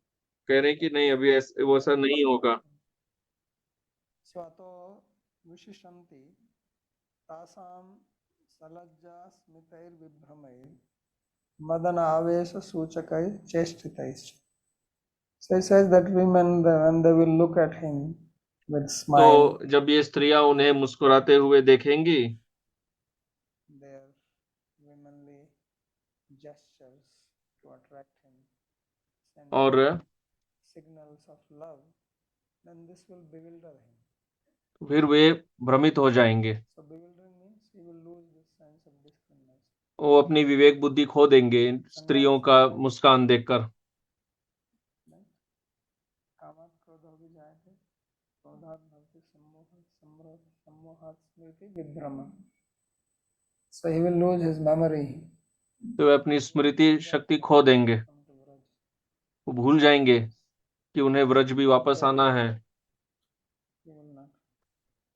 कह रहे हैं कि नहीं, अभी वैसा नहीं होगा। स्वातो विशिषन्ति तासाम सलज्जा स्मितैर्विभ्रमैः Madan Avesha Suchakai Chestitais. So he says that women, when they will look at him with smile, तो जब ये स्त्रियां उन्हें मुस्कुराते हुए देखेंगी, their womanly gestures to attract him, sending और signals of love, then this will bewilder him. फिर वे भ्रमित हो जाएंगे, So bewildering means he will lose this sense of discrimination. वो अपनी विवेक बुद्धि खो देंगे इन स्त्रियों का मुस्कान देखकर। Right? कामात् क्रोधो विजायते, क्रोधात् भवति सम्मोहात् स्मृति विभ्रम. So he will lose his memory. तो वे अपनी स्मृति शक्ति खो देंगे, Come to Vraj. वो भूल जाएंगे कि उन्हें व्रज भी वापस आना है, He will not.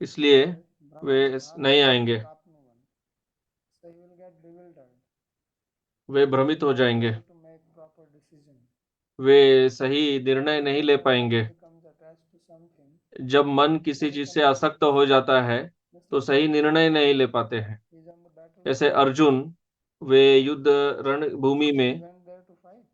इसलिए वे Brahma नहीं आएंगे, Kapnuvan. So he will get bewildered. वे भ्रमित हो जाएंगे, Able to make proper decision. वे सही निर्णय नहीं ले पाएंगे। Becomes attached to something. जब मन किसी चीज से आसक्त हो जाता है तो सही निर्णय नहीं ले पाते हैं। He's on the battle. जैसे अर्जुन, वे युद्ध रणभूमि He में went there to fight.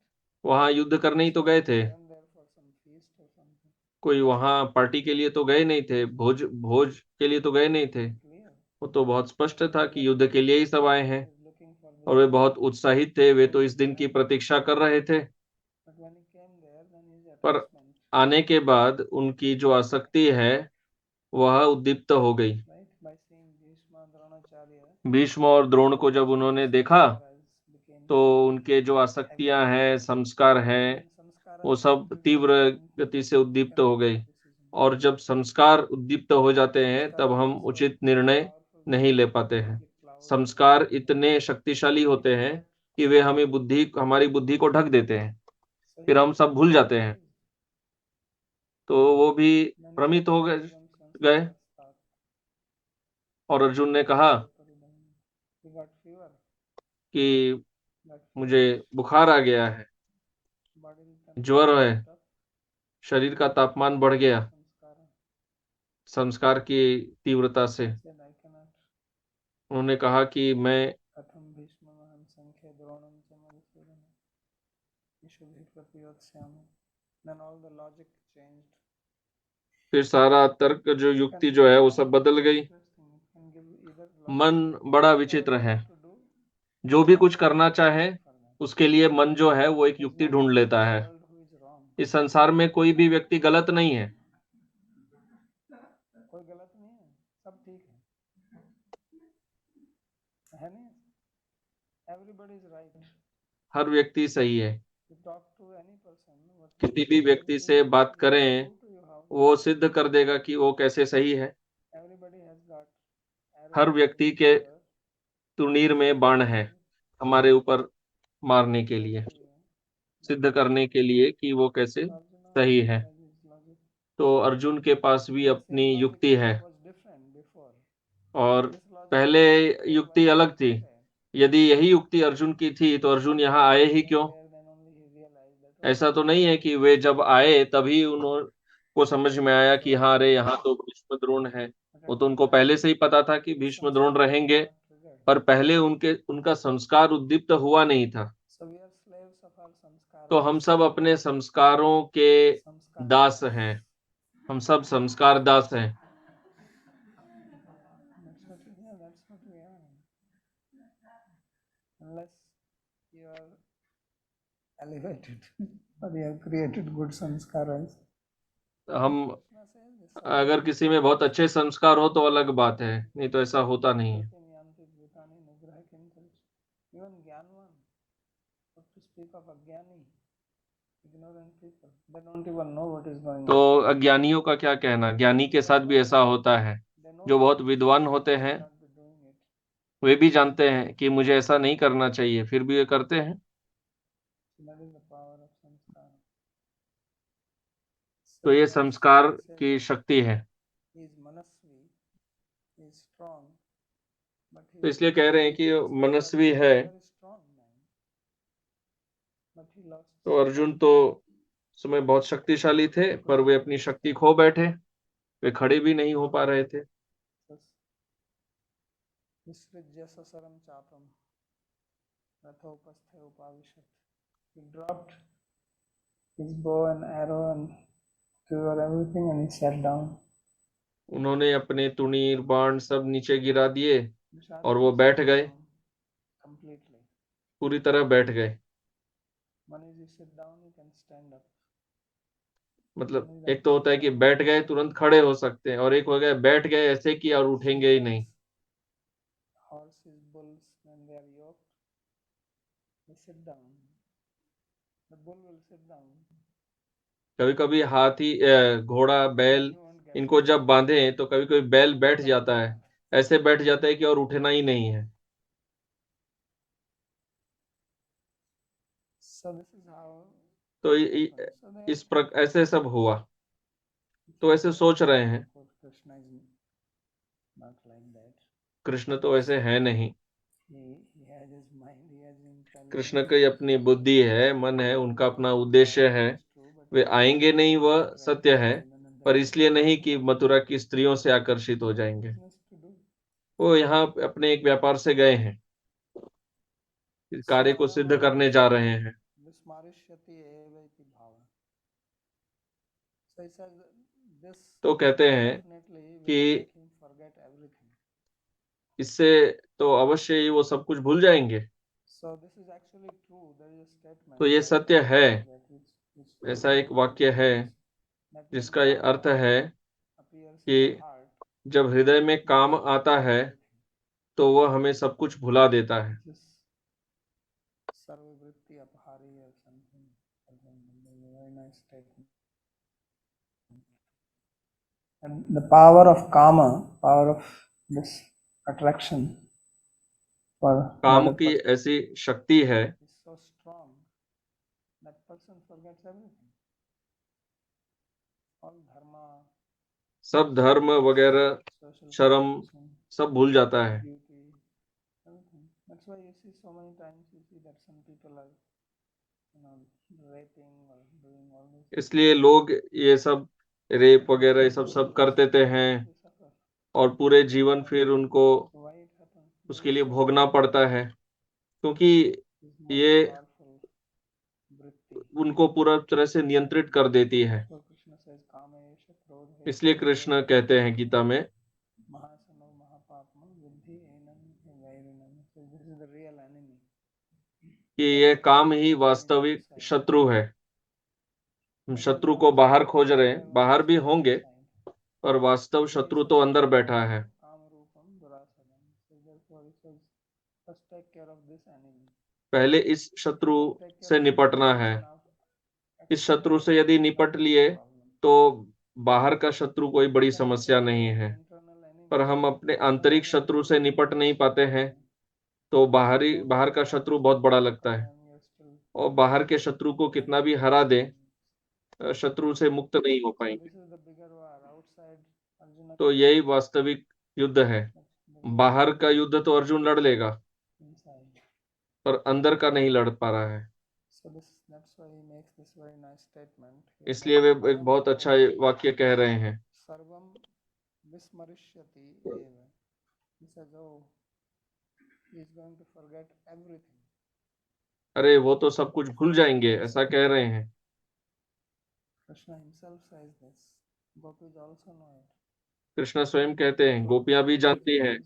वहां युद्ध करने ही तो गए थे, Went there for some feast or something. कोई वहां पार्टी के लिए तो गए नहीं थे, भोज भोज के लिए तो गए नहीं थे। Clear. वो तो बहुत स्पष्ट था कि युद्ध के लिए ही सब आए हैं, He's looking for और वे बहुत उत्साहित थे, वे तो इस दिन की प्रतीक्षा कर रहे थे। But when he came there, then his पर attachment, आने के बाद उनकी जो आसक्ति है वह उद्दीप्त हो गई। right? By seeing Bhishma, Dronacharya, Bhishma और द्रोण को जब उन्होंने देखा became तो उनके जो आसक्तियां हैं, संस्कार हैं, वो सब तीव्र गति से उद्दीप्त हो गई। और जब संस्कार उद्दीप्त हो जाते हैं तब हम उचित निर्णय नहीं ले पाते हैं। संस्कार इतने शक्तिशाली होते हैं कि वे हमारी बुद्धि को ढक देते हैं, फिर हम सब भूल जाते हैं। तो वो भी भ्रमित हो गए और अर्जुन ने कहा कि मुझे बुखार आ गया है, ज्वर है, शरीर का तापमान बढ़ गया संस्कार की तीव्रता से। उन्होंने कहा कि मैं फिर सारा तर्क जो युक्ति जो है वो सब बदल गई। मन बड़ा विचित्र है, जो भी कुछ करना चाहे उसके लिए मन जो है वो एक युक्ति ढूंढ लेता है। इस संसार में कोई भी व्यक्ति गलत नहीं है, कोई गलत नहीं है, सब ठीक है नहीं? Everybody is right. हर व्यक्ति सही है। You talk to any person, किसी भी व्यक्ति से बात करें वो सिद्ध कर देगा कि वो कैसे सही है। everybody has got हर व्यक्ति के तुनीर में बाण है हमारे ऊपर मारने के लिए, सिद्ध करने के लिए कि वो कैसे सही है। तो अर्जुन के पास भी अपनी युक्ति है, और पहले युक्ति अलग थी। यदि यही युक्ति अर्जुन की थी तो अर्जुन यहाँ आए ही क्यों? ऐसा तो नहीं है कि वे जब आए तभी उनको समझ में आया कि हाँ अरे यहाँ तो भीष्म द्रोण है। वो तो उनको पहले से ही पता था कि भीष्म द्रोण रहेंगे, पर पहले उनका संस्कार उद्दीप्त हुआ नहीं था। तो हम सब अपने संस्कारों के दास हैं, हम सब संस्कार दास हैं। Unless you are elevated or you have created good sanskaras. हम अगर किसी में बहुत अच्छे संस्कार हो तो अलग बात है, नहीं तो ऐसा होता नहीं है। Even Gyanwan, not to speak of Agyani, ignorant people, they don't even know what is going on. तो अज्ञानियों का क्या कहना, ज्ञानी के साथ भी ऐसा होता है। जो बहुत विद्वान होते हैं वे भी जानते हैं कि मुझे ऐसा नहीं करना चाहिए, फिर भी वे करते हैं। तो ये संस्कार की शक्ति है। तो इसलिए कह रहे हैं कि मनस्वी है। तो अर्जुन तो समय बहुत शक्तिशाली थे, पर वे अपनी शक्ति खो बैठे, वे खड़े भी नहीं हो पा रहे थे। Rathopasthe upavishat. He dropped his bow and arrow and quiver everything and he sat down. उन्होंने अपने तुनीर बाण सब नीचे गिरा दिए Vishal और वो sat बैठ गए, down completely. पूरी तरह बैठ गए। One is you sit down, you can stand up. मतलब एक तो होता है कि बैठ गए तुरंत खड़े हो सकते हैं, और एक हो गया बैठ गए ऐसे कि और उठेंगे ही नहीं। Horses, bulls, when they are yoked, they sit down. The bull will sit down. कभी कभी हाथी घोड़ा बैल You won't get इनको जब बांधे तो कभी कभी बैल बैठ जाता है, ऐसे बैठ जाता है कि और उठना ही नहीं है। So this is how तो so they ऐसे सब हुआ। तो ऐसे सोच रहे हैं, Krishna is not like that. Krishna तो ऐसे है नहीं। He has his mind, he has intelligence. Krishna की अपनी बुद्धि है, मन है, उनका अपना उद्देश्य है। वे आएंगे नहीं, वह सत्य है, पर इसलिए नहीं कि मथुरा की स्त्रियों से आकर्षित हो जाएंगे। वो यहाँ अपने एक व्यापार से गए हैं, इस कार्य को सिद्ध करने जा रहे हैं। तो कहते हैं कि इससे तो अवश्य ही वो सब कुछ भूल जाएंगे। तो ये सत्य है, ऐसा एक वाक्य है जिसका ये अर्थ है कि जब हृदय में काम आता है तो वह हमें सब कुछ भुला देता है। And the power of kama, power of this attraction for काम की ऐसी शक्ति है is so strong that person forgets everything. All dharma, सब धर्म वगैरह, social शर्म condition, सब भूल जाता है। duty, everything. That's why you see so many times you see that some people are, raping or doing all this. इसलिए लोग ये सब रेप वगैरह ये सब कर देते हैं They suffer. और पूरे जीवन फिर उनको So why it happens? उसके लिए भोगना पड़ता है, क्योंकि It's more ये powerful vritti. उनको पूरा तरह से नियंत्रित कर देती है। So Krishna says, "Kama esha krodhe इसलिए कृष्ण कहते हैं गीता में mahasano mahapapma viddhi enam vairinam." So this is the real enemy. कि ये काम ही वास्तविक शत्रु है। हम शत्रु को बाहर खोज रहे हैं, बाहर भी होंगे, पर वास्तव शत्रु तो अंदर बैठा है। Kamarupam durasadam. So therefore he says, first take care of this enemy. पहले इस शत्रु से निपटना है। इस शत्रु से यदि निपट लिए तो बाहर का शत्रु कोई बड़ी समस्या नहीं है, पर हम अपने आंतरिक शत्रु से निपट नहीं पाते हैं तो बाहर का शत्रु बहुत बड़ा लगता है, और बाहर के शत्रु को कितना भी हरा दे शत्रु से मुक्त नहीं हो पाएंगे। तो यही वास्तविक युद्ध है। बाहर का युद्ध तो अर्जुन लड़ लेगा, पर अंदर का नहीं लड़ पा रहा है। इसलिए वे एक बहुत अच्छा वाक्य कह रहे हैं, सर्वम विस्मरिष्यति एव. He says, oh, he is going to forget everything. अरे वो तो सब कुछ भूल जाएंगे, ऐसा कह रहे हैं। Krishna himself says this. Gopis also know it. Krishna स्वयं कहते हैं, गोपियां भी जानती हैं।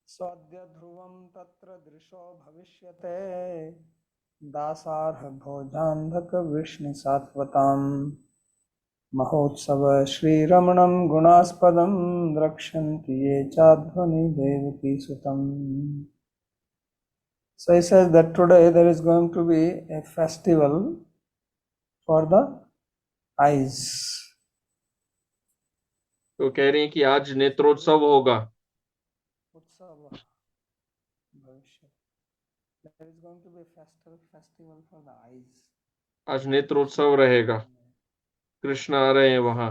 सद्य ध्रुवम तत्र दृशो भविष्यते दासार्ह भोजान्धक विष्णु सात्वताम महोत्सव श्रीरमणं गुणास्पदं द्रक्ष्यन्ति ये चाध्वनि देवकी सुतं. So he says that today there is going to be a festival for the eyes. तो कह रहे हैं कि आज नेत्रोत्सव होगा। Utsava bhavishya. There is going to be a festival for the eyes. आज नेत्रोत्सव रहेगा, कृष्ण आ रहे हैं वहां।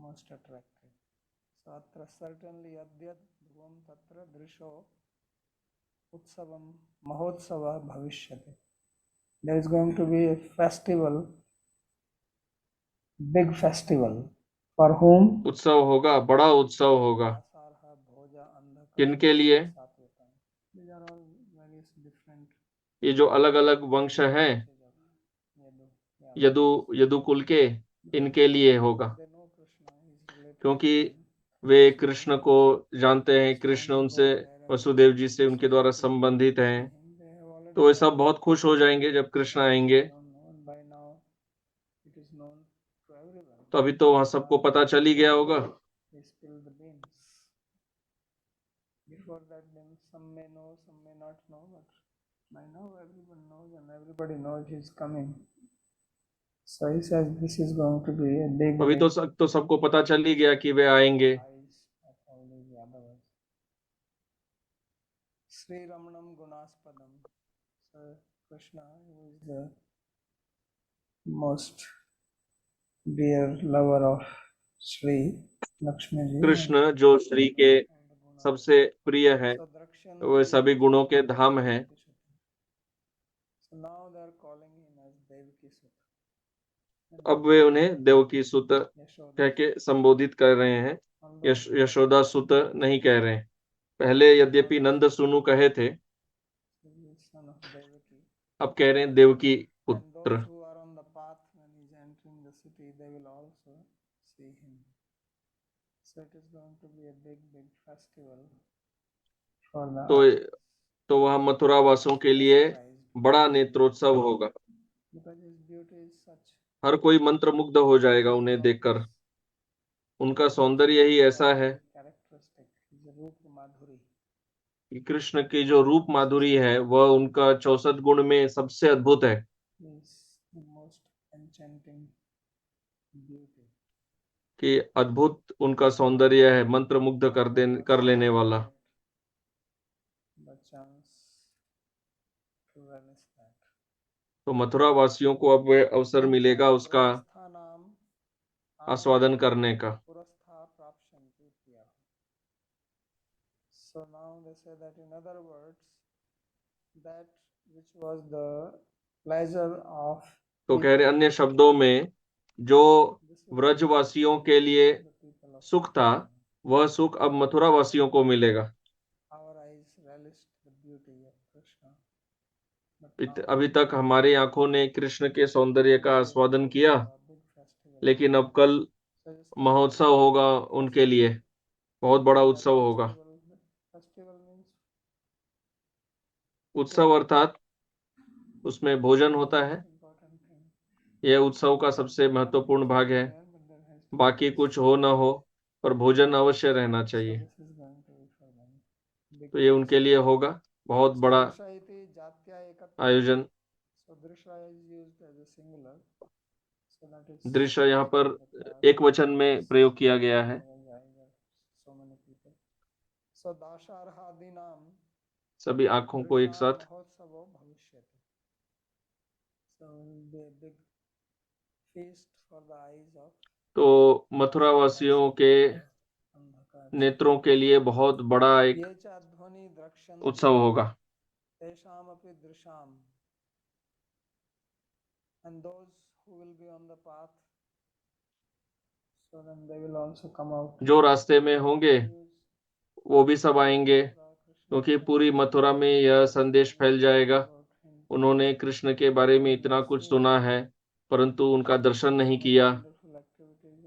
Most attractive. So atra certainly adya dhruvam tatra drisho utsavam mahotsava bhavishyate. There is going to be a festival, big festival. For whom? उत्सव होगा, बड़ा उत्सव होगा। जिनके लिए साथ होता है। These are all various different ये जो अलग अलग वंश हैं branches of Yadu. यदुकुल के, इनके लिए होगा, They know Krishna is related to क्योंकि them. वे कृष्ण को जानते हैं, So कृष्ण when they उनसे, go there and वसुदेव जी से उनके द्वारा so संबंधित हैं, him, they have already तो वे सब बहुत खुश हो जाएंगे जब कृष्ण आएंगे। don't know, and by now it is known to everyone. तो अभी तो वहाँ सबको पता चल ही गया होगा। They spill the beans. Before that, then some may know, some may not know, but by now everyone knows and everybody knows he's coming. So he says this is going to be a big अभी तो सबको पता चल ही गया कि वे आएंगे। eyes of all these Yadavas. Sri Ramanam Gunaspadam. So Krishna, who is the most dear lover of Sri Lakshmi ji. Krishna जो श्री के सबसे प्रिय है, So वे सभी गुणों के धाम हैं। So now they are calling him as Devaki Sutta. अब वे उन्हें देवकी सुत Yashoda. कह के संबोधित कर रहे हैं, यशोदा सुत नहीं कह रहे हैं। पहले यद्यपि नंद सुनु कहे थे, He is son of Devaki. अब कह रहे हैं देवकी And पुत्र। those who are on the path when he is entering the city, they will also see him. So it is going to be a big festival for the तो वह मथुरा वासियों के लिए बड़ा नेत्रोत्सव होगा। because his beauty is such. हर कोई मंत्रमुग्ध हो जाएगा उन्हें देखकर। उनका सौंदर्य ही ऐसा है Characteristic is रूप माधुरी. कि कृष्ण की जो रूप माधुरी है वह उनका 64 गुण में सबसे अद्भुत है। Is the most enchanting beauty. कि अद्भुत उनका सौंदर्य है, मंत्रमुग्ध कर लेने वाला। The chance to relish that. तो मथुरा वासियों को अब वह अवसर मिलेगा उसका पुरस्थानाम आस्वादन करने का। पुरस्था प्राप्स्यन्ति इत्यः. So now they say that in other words, that which was the pleasure of तो कह रहे अन्य शब्दों में जो this is व्रजवासियों के लिए the people of सुख था, वह सुख अब मथुरा वासियों को मिलेगा। our eyes relished the beauty of Krishna. But now अभी तक हमारी आंखों ने कृष्ण के सौंदर्य का आस्वादन किया, a big festival. लेकिन अब कल So this महोत्सव होगा उनके लिए, बहुत बड़ा उत्सव होगा। festival means उत्सव अर्थात उसमें भोजन होता है, important thing. यह उत्सव का सबसे महत्वपूर्ण भाग है। There, but there has to बाकी कुछ हो न हो, पर भोजन अवश्य रहना so चाहिए। this is going to be for them. Big तो ये उनके लिए होगा बहुत बड़ा Drisha iti jatya ekatra. आयोजन। So Drisha is used as a singular. So that is दृश्य यहाँ पर एक वचन में प्रयोग किया गया है। so many people. So Dasharhadinam सभी आंखों को एक साथ। Mahotsavo bhavishyate. So will be a big feast for the eyes of तो मथुरा वासियों के Andhakar. नेत्रों के लिए बहुत बड़ा एक ये च ध्वनि द्रक्ष्यन्ति उत्सव होगा। तेषामपि दृशाम. And those who will be on the path, so then they will also come out. जो रास्ते में होंगे वो भी सब आएंगे, क्योंकि पूरी मथुरा में यह संदेश फैल जाएगा। उन्होंने कृष्ण के बारे में इतना कुछ सुना है, परंतु उनका दर्शन नहीं किया।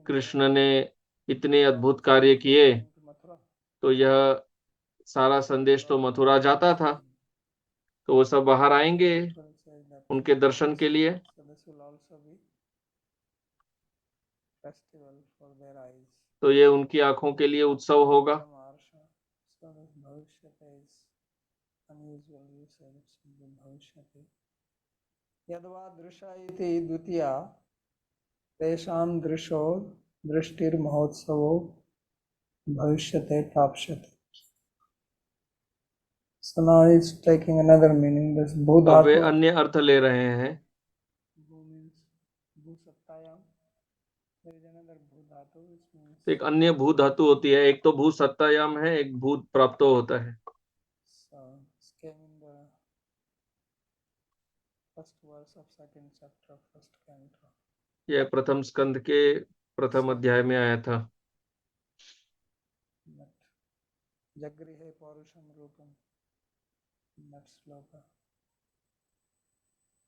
कृष्ण ने इतने अद्भुत कार्य किए, तो यह सारा संदेश तो मथुरा जाता था, तो वो सब बाहर आएंगे उनके दर्शन के लिए। So this will also be festival for their eyes. तो ये उनकी आंखों के लिए उत्सव होगा। So this bhavishyate is unusual usage. Bhavishyate. Yadva drisha iti dvitiya tesham drisho drishtir mahotsavo bhavishyate prapshyate. So now he's taking another meaning. This अब वे bhudhatu. अन्य अर्थ ले रहे हैं। Bhu means bhusattayam. There is another bhudhatu which means एक अन्य भू धातु होती है, एक तो भू सत्तायाम है, एक भूत प्राप्त होता है। so this came in the first verse of second chapter of first canto. यह प्रथम स्कंद के प्रथम अध्याय में आया था। But Jagrihe Paurusham Rupam. That sloka.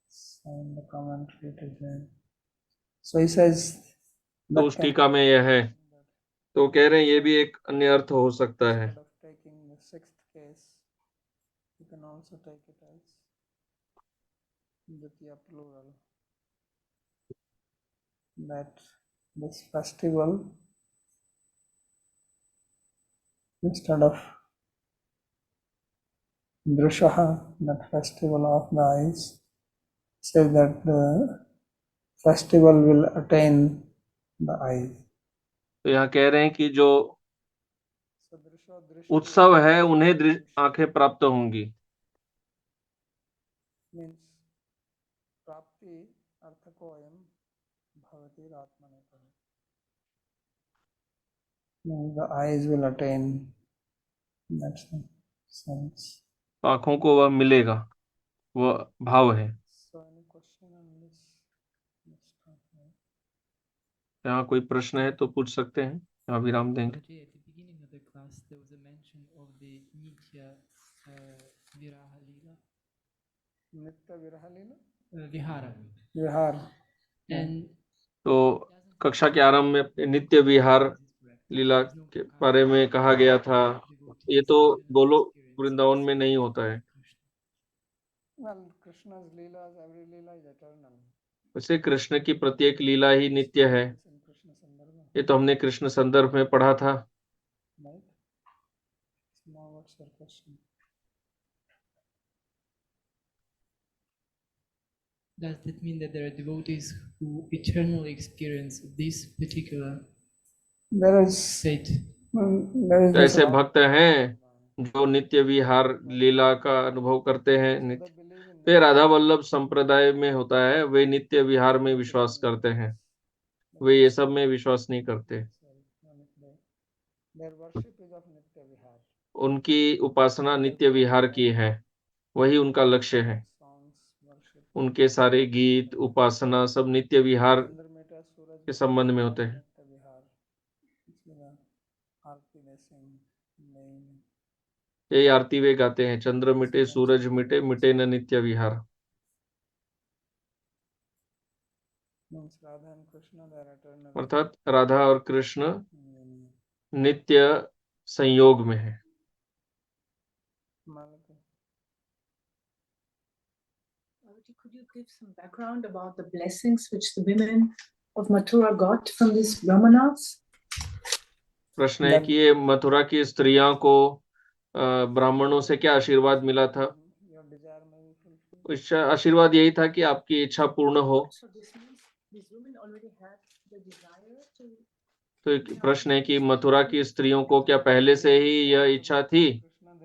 So in the commentary it is there. So he says तो that उस टीका में यह है, तो कह रहे हैं ये भी एक अन्य अर्थ हो सकता है। instead of taking the sixth case, you can also take it as Dvitiya plural. That this festival, instead of Drishaha, that festival of the eyes, says that the festival will attain the eyes. तो यहाँ कह रहे हैं कि जो So Drisho उत्सव है उन्हें आंखें प्राप्त होंगी। means प्राप्ति अर्थ को अयम भवति आत्मने पर। The eyes will attain. That's the sense. आंखों को वह मिलेगा, वह भाव है। So any question on this? Let's start here. यहाँ कोई प्रश्न है तो पूछ सकते हैं, यहाँ विराम देंगे। Babaji, at the beginning of the class, there was a mention of the Nitya Viraha Leela, नित्य विरह लीला Vihara. विहार And तो कक्षा के आरंभ में नित्य विहार लीला के बारे में कहा गया था। ये तो गोलोक वृंदावन में नहीं होता है। well Krishna's leelas, every leela is eternal. वैसे कृष्ण की प्रत्येक लीला ही नित्य है। It's in Krishna Sandarbha, ये तो हमने कृष्ण संदर्भ में पढ़ा था। right? Now what's your question? does that mean that there are devotees who eternally experience this particular There is state? there is तो this ऐसे भक्त हैं जो नित्य विहार लीला का अनुभव करते हैं। they believe in वे राधा वल्लभ संप्रदाय में होता है, वे नित्य विहार में विश्वास करते हैं, वे ये सब में विश्वास नहीं करते। their worship is of Nitya Vihar. उनकी उपासना नित्य विहार की है, वही उनका लक्ष्य है। Songs, worship. उनके सारे गीत उपासना सब नित्य विहार चंद्रमेटा सूरज के संबंध में होते हैं। नित्य विहार, इसलिए आरती में सिंह नहीं यही आरती वे गाते हैं, चंद्र मिटे सूरज मिटे, मिटे न नित्य विहार। means Radha and Krishna they are eternal. अर्थात राधा और कृष्ण Hmm. नित्य संयोग में है। Malaka. Babaji, could you give some background about the blessings which the women of Mathura got from these Brahmanas? प्रश्न है कि ये मथुरा की स्त्रियों को ब्राह्मणों से क्या आशीर्वाद मिला था। Your desire may be fulfilled. इच्छा आशीर्वाद यही था कि आपकी इच्छा पूर्ण हो। So this means these women already had the desire to. तो एक प्रश्न है कि मथुरा की स्त्रियों को क्या पहले से ही यह इच्छा थी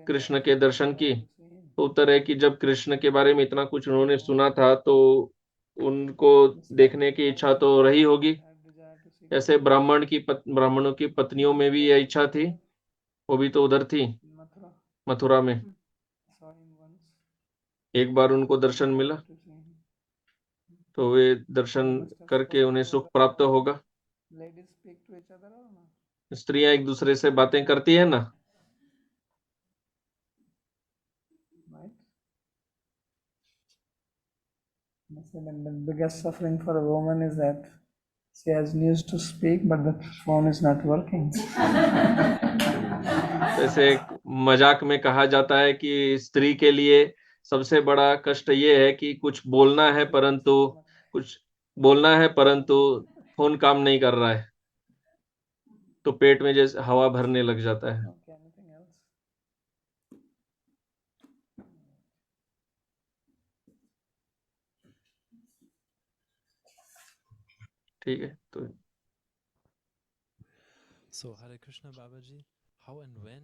कृष्ण के दर्शन की। तो उत्तर है कि जब कृष्ण के बारे में इतना कुछ उन्होंने सुना था तो उनको देखने की इच्छा तो रही होगी। ऐसे ब्राह्मणों की पत्नियों में भी यह इच्छा थी, वो भी तो उधर थी Mathura मथुरा में। saw him once. एक बार उनको दर्शन मिला To see him. तो वे दर्शन करके उन्हें सुख प्राप्त होगा। Ladies speak to each other or not? स्त्रियां एक दूसरे से बातें करती है ना। Right? I said, and the biggest suffering for a woman is that she has news to speak, but the phone is not working. जैसे मजाक में कहा जाता है कि स्त्री के लिए सबसे बड़ा कष्ट ये है कि कुछ बोलना है परंतु फोन काम नहीं कर रहा है, तो पेट में जैसे हवा भरने लग जाता है। Okay, anything else? ठीक है, तो So, Hare Krishna Babaji, how and when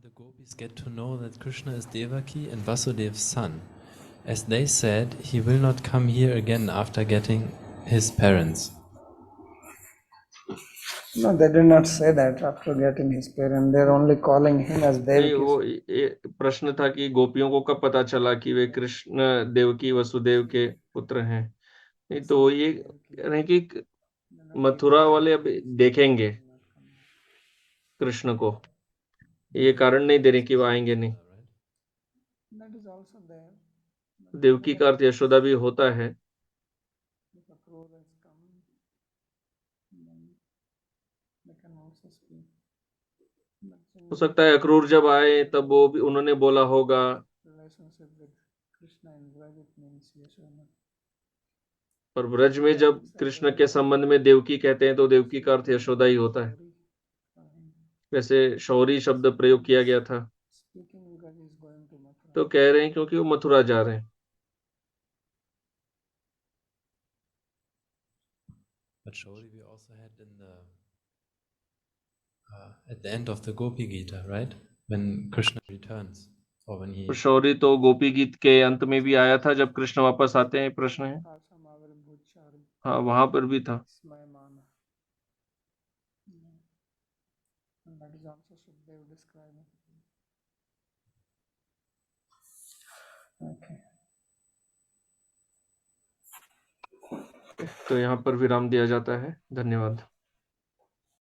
the gopis get to know that Krishna is Devaki and Vasudev's son? As they said, he will not come here again after getting his parents. No, they did not say that after getting his parent. They are only calling him as नहीं, वो Devaki. ये प्रश्न था कि गोपियों को कब पता चला कि वे कृष्ण देवकी वसुदेव के पुत्र हैं। नहीं तो ये कह रहे हैं कि मथुरा वाले अब देखेंगे कृष्ण को, ये कारण नहीं दे रहे कि वो आएंगे नहीं। right? That is also there. Devaki का अर्थ यशोदा भी होता है। If Akrura has come, then they can also speak. But हो सकता है अक्रूर जब आए तब वो भी उन्होंने बोला होगा। relationship with Krishna and Braj, it means Yashoda. और ब्रज में जब कृष्ण के संबंध में देवकी कहते हैं तो देवकी का अर्थ यशोदा ही होता है। वैसे शौरी शब्द प्रयोग किया गया था, Speaking because he is going to Mathura. तो कह रहे हैं क्योंकि वो मथुरा जा रहे हैं। But Shauri we also had in the at the end of the Gopi Gita, right? When Krishna returns, or when he Shauri तो गोपी गीत के अंत में भी आया था जब कृष्ण वापस आते हैं, प्रश्न है। Asam Avirbhut Charu, हाँ, वहां पर भी था। Smayamana. And that is also Sukdev describing. Okay. तो यहाँ पर विराम दिया जाता है। धन्यवाद।